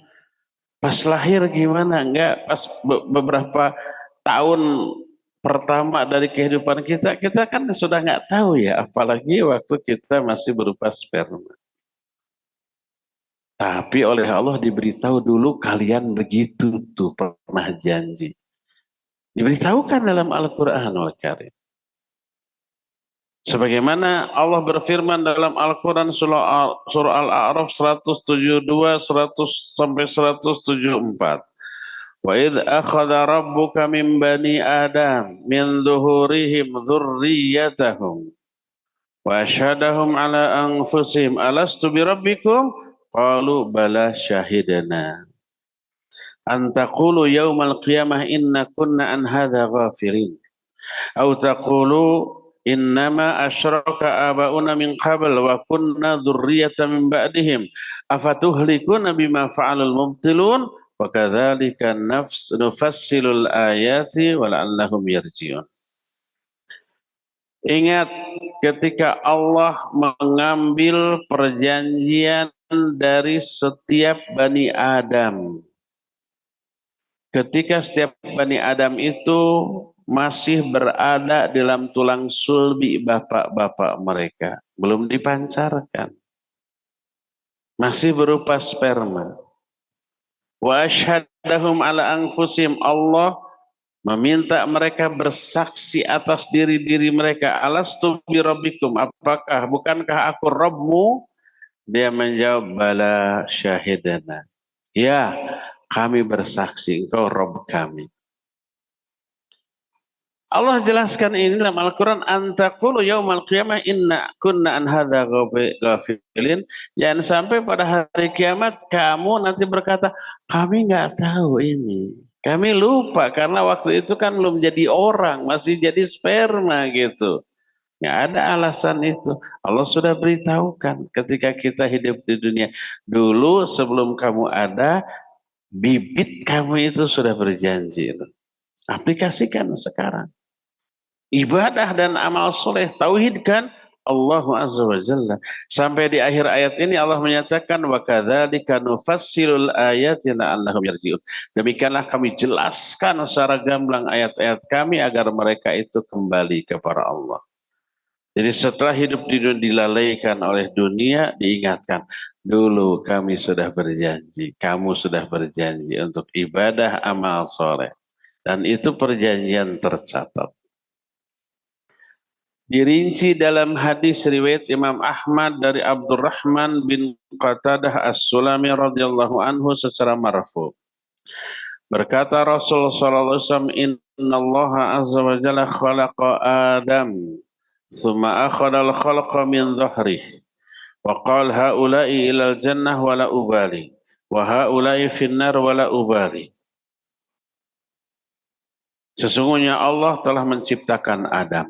Speaker 1: Pas lahir gimana? Enggak. Pas beberapa tahun pertama dari kehidupan kita, kita kan sudah nggak tahu ya. Apalagi waktu kita masih berupa sperma. Tapi oleh Allah diberitahu dulu kalian begitu tuh pernah janji. Diberitahukan dalam Al-Quranul Karim. Sebagaimana Allah berfirman dalam Al-Quran surah Al-A'raf 172 100 sampai 174. Wa idh akhadha rabbuka min bani Adam min zuhurihim dzurriyyatahum wa asyhadahum ala anfusihim alastu birabbikum qalu bala syahidana an taqulu yaumal qiyamah inna kunna an hadza ghafirin aw taqulu innama asyraka abauna min qabl wa kunna dzurriyyatan min ba'dihim afatuhlikuna bima fa'alul mubtilun wa kadzalika nufassilul ayati wa la'allahum yarji'un. Ingat ketika Allah mengambil perjanjian dari setiap Bani Adam. Ketika setiap Bani Adam itu masih berada dalam tulang sulbi bapak-bapak mereka. Belum dipancarkan. Masih berupa sperma. Wa asyhadahum ala anfusihim, Allah meminta mereka bersaksi atas diri-diri mereka. Alastu bi rabbikum, apakah bukankah aku Rabbmu? Dia menjawab, bala syahidana. Ya, kami bersaksi engkau Rabb kami. Allah jelaskan ini dalam Al-Quran, antaqulu yaumal qiyamah inna kunna an hadza ghafilin. Jangan sampai pada hari kiamat kamu nanti berkata, kami nggak tahu ini. Kami lupa karena waktu itu kan belum jadi orang, masih jadi sperma gitu. Nggak ada alasan itu. Allah sudah beritahukan ketika kita hidup di dunia. Dulu sebelum kamu ada, bibit kamu itu sudah berjanji. Aplikasikan sekarang. Ibadah dan amal soleh, tauhidkan Allah Azza wa Jalla. Sampai di akhir ayat ini Allah menyatakan wa kadzalika nufassilul ayati la'allahum yarji'un. Demikianlah kami jelaskan secara gamblang ayat-ayat kami agar mereka itu kembali kepada Allah. Jadi setelah hidup di dunia dilalaikan oleh dunia, diingatkan dulu kami sudah berjanji, kamu sudah berjanji untuk ibadah amal soleh, dan itu perjanjian tercatat. Dirinci dalam hadis riwayat Imam Ahmad dari Abdurrahman bin Qatadah As-Sulami radhiyallahu anhu secara marfu. Berkata Rasulullah sallallahu alaihi wasallam, innallaha azza wa jalla khalaqa Adam thumma akhadha al-khalqa min dhahrihi wa qala haula'i ilal jannah wa la ubali wa haula'i finnar wa la ubali. Sesungguhnya Allah telah menciptakan Adam.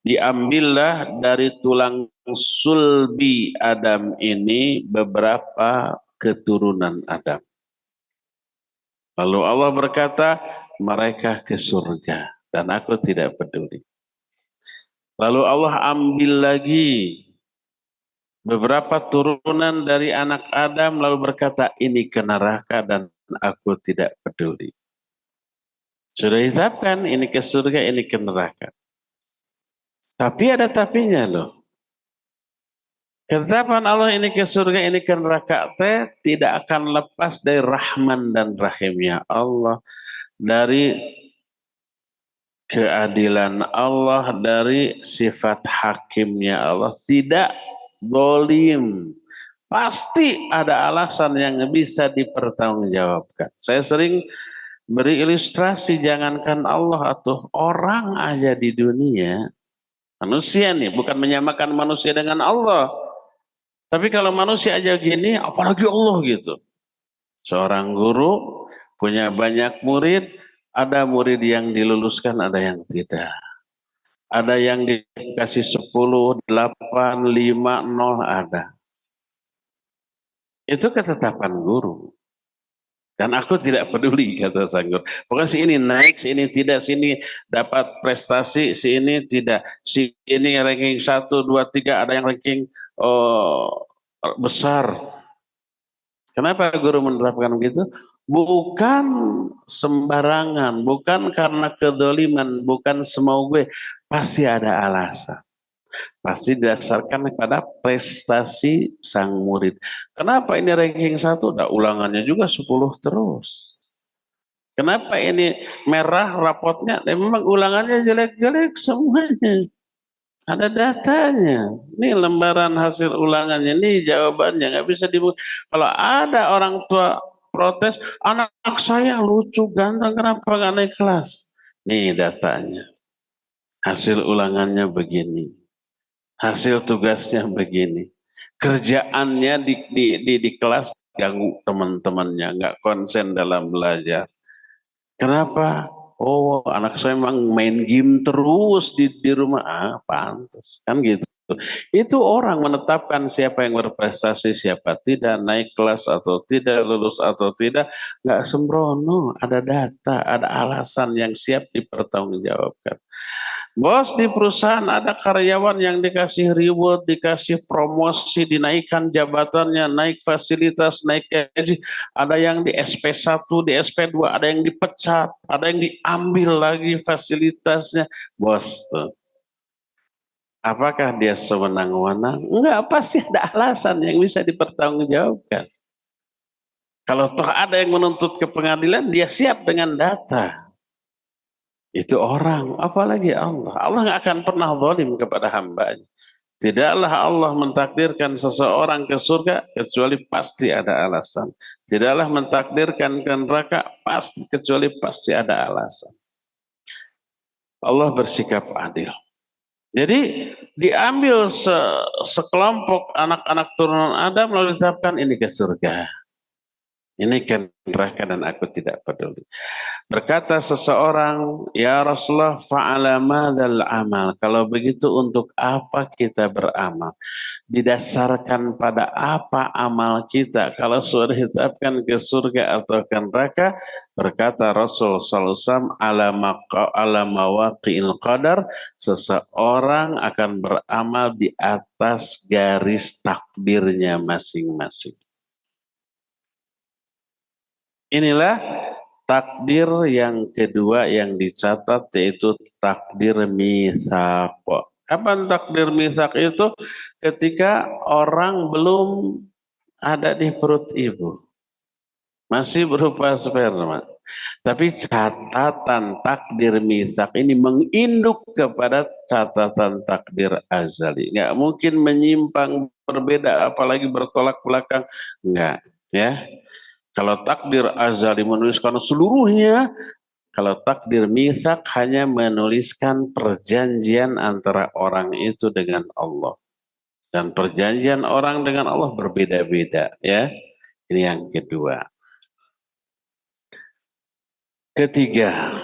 Speaker 1: Diambillah dari tulang sulbi Adam ini beberapa keturunan Adam. Lalu Allah berkata, mereka ke surga dan aku tidak peduli. Lalu Allah ambil lagi beberapa turunan dari anak Adam lalu berkata, ini ke neraka dan aku tidak peduli. Sudah ditetapkan, ini ke surga, ini ke neraka. Tapi ada tapinya loh. Ketetapan Allah ini ke surga, ini ke neraka, tidak akan lepas dari Rahman dan Rahimnya Allah, dari keadilan Allah, dari sifat hakimnya Allah. Tidak zalim. Pasti ada alasan yang bisa dipertanggungjawabkan. Saya sering beri ilustrasi, jangankan Allah atau orang aja di dunia. Manusia nih, bukan menyamakan manusia dengan Allah. Tapi kalau manusia aja gini, apalagi Allah gitu. Seorang guru punya banyak murid, ada murid yang diluluskan, ada yang tidak. Ada yang dikasih 10, 8, 5, 0 ada. Itu ketetapan guru. Dan aku tidak peduli, kata sang guru. Pokoknya si ini naik, si ini tidak, si ini dapat prestasi, si ini tidak. Si ini ranking 1, 2, 3, ada yang ranking besar. Kenapa guru menetapkan begitu? Bukan sembarangan, bukan karena kedoliman, bukan semau gue. Pasti ada alasan. Pasti didasarkan kepada prestasi sang murid. Kenapa ini ranking 1? Udah ulangannya juga 10 terus. Kenapa ini merah rapotnya? Memang ulangannya jelek-jelek semuanya. Ada datanya. Ini lembaran hasil ulangannya, ini jawabannya. Nggak bisa dibuat. Kalau ada orang tua protes, anak saya lucu, ganteng, kenapa nggak naik kelas? Nih datanya. Hasil ulangannya begini. Hasil tugasnya begini. Kerjaannya di kelas ganggu teman-temannya, nggak konsen dalam belajar. Kenapa? Oh, anak saya memang main game terus di rumah. Pantas kan gitu. Itu orang menetapkan siapa yang berprestasi, siapa tidak, naik kelas atau tidak, lulus atau tidak, nggak sembrono. Ada data, ada alasan yang siap dipertanggungjawabkan. Bos di perusahaan ada karyawan yang dikasih reward, dikasih promosi, dinaikkan jabatannya, naik fasilitas, naik gaji. Ada yang di SP1, di SP2, ada yang dipecat, ada yang diambil lagi fasilitasnya. Bos tuh. Apakah dia sewenang-wenang? Enggak, pasti ada alasan yang bisa dipertanggungjawabkan. Kalau toh ada yang menuntut ke pengadilan, dia siap dengan data. Itu orang, apalagi Allah. Allah nggak akan pernah zalim kepada hambanya. Tidaklah Allah mentakdirkan seseorang ke surga kecuali pasti ada alasan. Tidaklah mentakdirkan ke neraka pasti kecuali pasti ada alasan. Allah bersikap adil. Jadi diambil sekelompok anak-anak turunan Adam lalu ditetapkan ini ke surga. Ini ke neraka dan aku tidak peduli. Berkata seseorang, ya Rasulullah, fa'ala madzal amal. Kalau begitu untuk apa kita beramal? Didasarkan pada apa amal kita? Kalau sudah ditetapkan ke surga atau ke neraka, berkata Rasul sallallahu alaihi wasallam, ala mawaqi'il qadar, seseorang akan beramal di atas garis takdirnya masing-masing. Inilah takdir yang kedua yang dicatat, yaitu takdir mitsaq. Kapan takdir mitsaq itu? Ketika orang belum ada di perut ibu. Masih berupa sperma. Tapi catatan takdir mitsaq ini menginduk kepada catatan takdir azali. Nggak mungkin menyimpang, berbeda, apalagi bertolak belakang. Enggak, ya. Kalau takdir azali menuliskan seluruhnya, kalau takdir mitsaq hanya menuliskan perjanjian antara orang itu dengan Allah. Dan perjanjian orang dengan Allah berbeda-beda, ya. Ini yang kedua. Ketiga,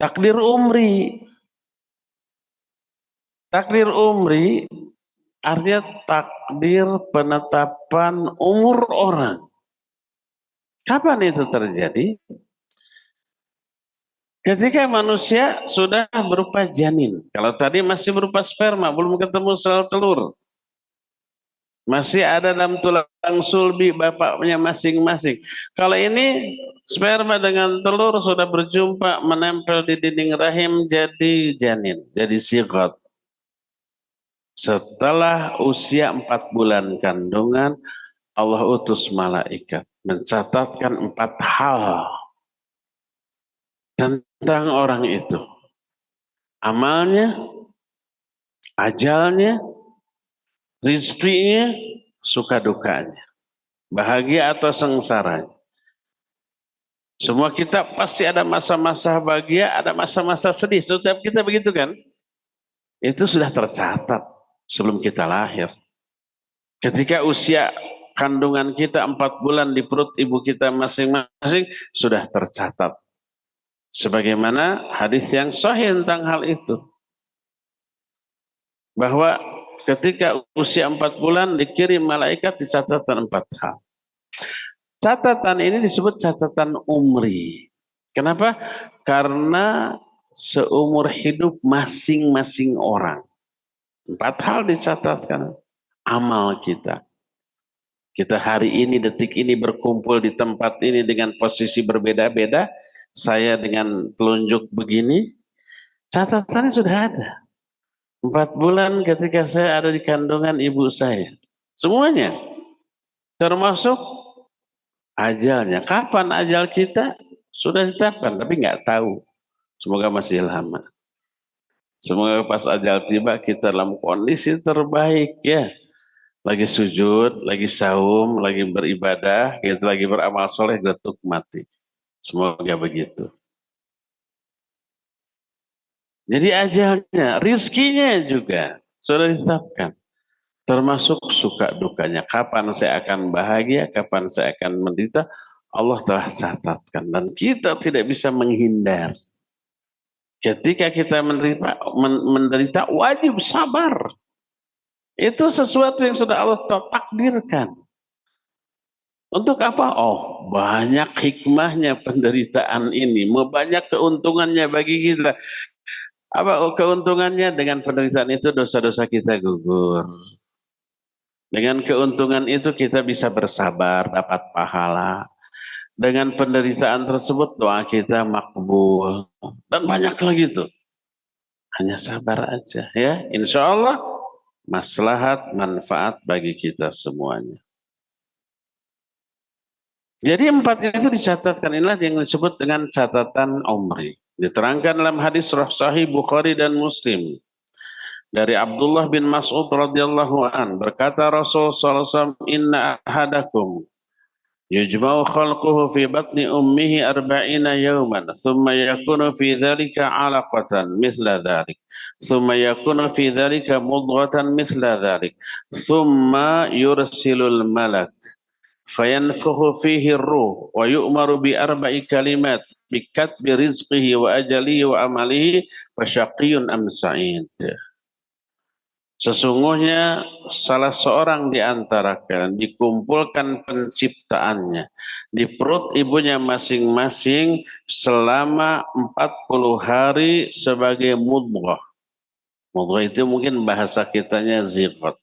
Speaker 1: takdir umri. Takdir umri artinya takdir penetapan umur orang. Kapan itu terjadi? Ketika manusia sudah berupa janin. Kalau tadi masih berupa sperma, belum ketemu sel telur. Masih ada dalam tulang sulbi bapaknya masing-masing. Kalau ini sperma dengan telur sudah berjumpa, menempel di dinding rahim, jadi janin, jadi sigot. Setelah usia 4 bulan kandungan, Allah utus malaikat mencatatkan 4 hal tentang orang itu. Amalnya, ajalnya, rizkinya, suka dukanya, bahagia atau sengsara. Semua kita pasti ada masa-masa bahagia, ada masa-masa sedih. Setiap kita begitu kan? Itu sudah tercatat sebelum kita lahir. Ketika usia kandungan kita 4 bulan di perut ibu kita masing-masing sudah tercatat. Sebagaimana hadis yang sahih tentang hal itu. Bahwa ketika usia 4 bulan dikirim malaikat dicatatkan 4 hal. Catatan ini disebut catatan umri. Kenapa? Karena seumur hidup masing-masing orang. 4 hal dicatatkan. Amal kita. Kita hari ini, detik ini berkumpul di tempat ini dengan posisi berbeda-beda. Saya dengan telunjuk begini, catatannya sudah ada. 4 bulan ketika saya ada di kandungan ibu saya. Semuanya. Termasuk ajalnya. Kapan ajal kita? Sudah ditetapkan, tapi nggak tahu. Semoga masih lama. Semoga pas ajal tiba kita dalam kondisi terbaik ya. Lagi sujud, lagi saum, lagi beribadah, gitu, lagi beramal soleh, jatuh mati. Semoga begitu. Jadi ajalnya, rizkinya juga sudah ditetapkan. Termasuk suka dukanya. Kapan saya akan bahagia, kapan saya akan menderita, Allah telah catatkan. Dan kita tidak bisa menghindar. Ketika kita menderita, wajib sabar. Itu sesuatu yang sudah Allah takdirkan. Untuk apa? Oh, banyak hikmahnya penderitaan ini, banyak keuntungannya bagi kita. Apa keuntungannya? Dengan penderitaan itu dosa-dosa kita gugur. Dengan keuntungan itu kita bisa bersabar, dapat pahala. Dengan penderitaan tersebut doa kita makbul. Dan banyak lagi tuh. Hanya sabar aja ya. Insya Allah maslahat, manfaat bagi kita semuanya. Jadi empat itu dicatatkan, inilah yang disebut dengan catatan umri. Diterangkan dalam hadis sahih Bukhari dan Muslim dari Abdullah bin Mas'ud radhiyallahu an, berkata Rasul sallallahu alaihi wasallam, inna ahadakum yujma'u khalquhu fi batni ummihi arba'ina yawman thumma yakunu fi dhalika 'alaqatan mithla dhalik thumma yakunu fi dhalika mudghatan mithla dhalik thumma yursilul malak fayanfukhu fihi ar-ruh wa yu'maru bi arba'i kalimat bikatbi rizqihi wa ajalihi wa amalihi wa syaqiyyun am sa'id. Sesungguhnya salah seorang di antara kalian dikumpulkan penciptaannya di perut ibunya masing-masing selama 40 hari sebagai mudghah. Mudghah itu mungkin bahasa kitanya zigot.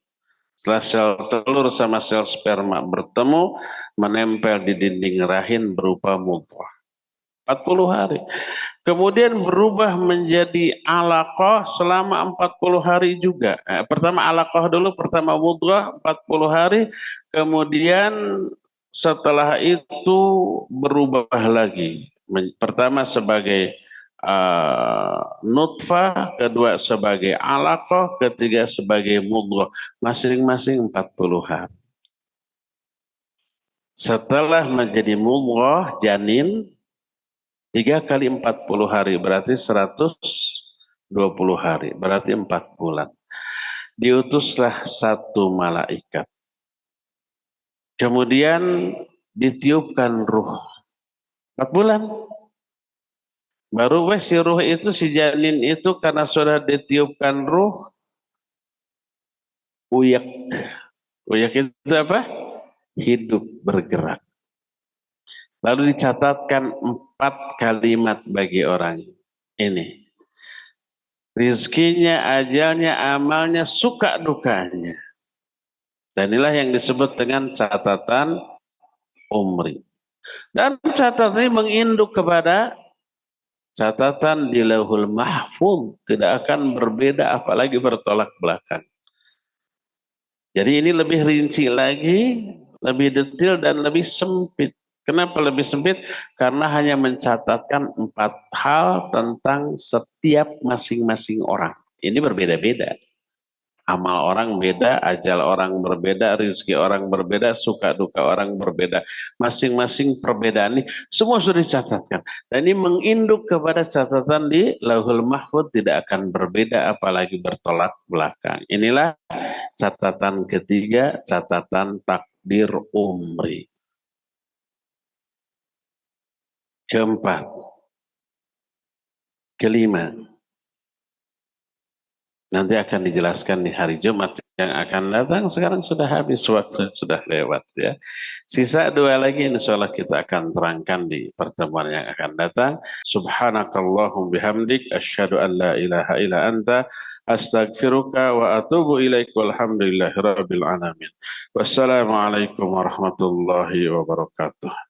Speaker 1: Setelah sel telur sama sel sperma bertemu, menempel di dinding rahim berupa mudghah. 40 hari. Kemudian berubah menjadi alaqah selama 40 hari juga. Pertama alaqah dulu, pertama mudghah 40 hari. Kemudian setelah itu berubah lagi. Pertama sebagai nutfah, kedua sebagai alaqah, ketiga sebagai mudghah. Masing-masing 40 hari. Setelah menjadi mudghah, janin, 3 kali 40 hari berarti 120 hari, berarti 4 bulan. Diutuslah satu malaikat. Kemudian ditiupkan ruh. 4 bulan. Baru si ruh itu, si janin itu karena sudah ditiupkan ruh, uyak. Uyak itu apa? Hidup, bergerak. Lalu dicatatkan 4 kalimat bagi orang ini. Rizkinya, ajalnya, amalnya, suka dukanya. Dan inilah yang disebut dengan catatan umri. Dan catatan ini menginduk kepada catatan di Lauhul Mahfuz. Tidak akan berbeda apalagi bertolak belakang. Jadi ini lebih rinci lagi, lebih detail dan lebih sempit. Kenapa lebih sempit? Karena hanya mencatatkan 4 hal tentang setiap masing-masing orang. Ini berbeda-beda. Amal orang beda, ajal orang berbeda, rezeki orang berbeda, suka duka orang berbeda. Masing-masing perbedaan ini semua sudah dicatatkan. Dan ini menginduk kepada catatan di Lauhul Mahfuz, tidak akan berbeda apalagi bertolak belakang. Inilah catatan ketiga, catatan takdir umri. Keempat, kelima, nanti akan dijelaskan di hari Jumat yang akan datang. Sekarang sudah habis, waktu sudah lewat ya. Sisa 2 lagi insya Allah kita akan terangkan di pertemuan yang akan datang. Subhanakallahum bihamdik, asyhadu an la ilaha illa anta, astaghfiruka wa atubu ilaik, walhamdulillahi rabbil alamin. Wassalamualaikum warahmatullahi wabarakatuh.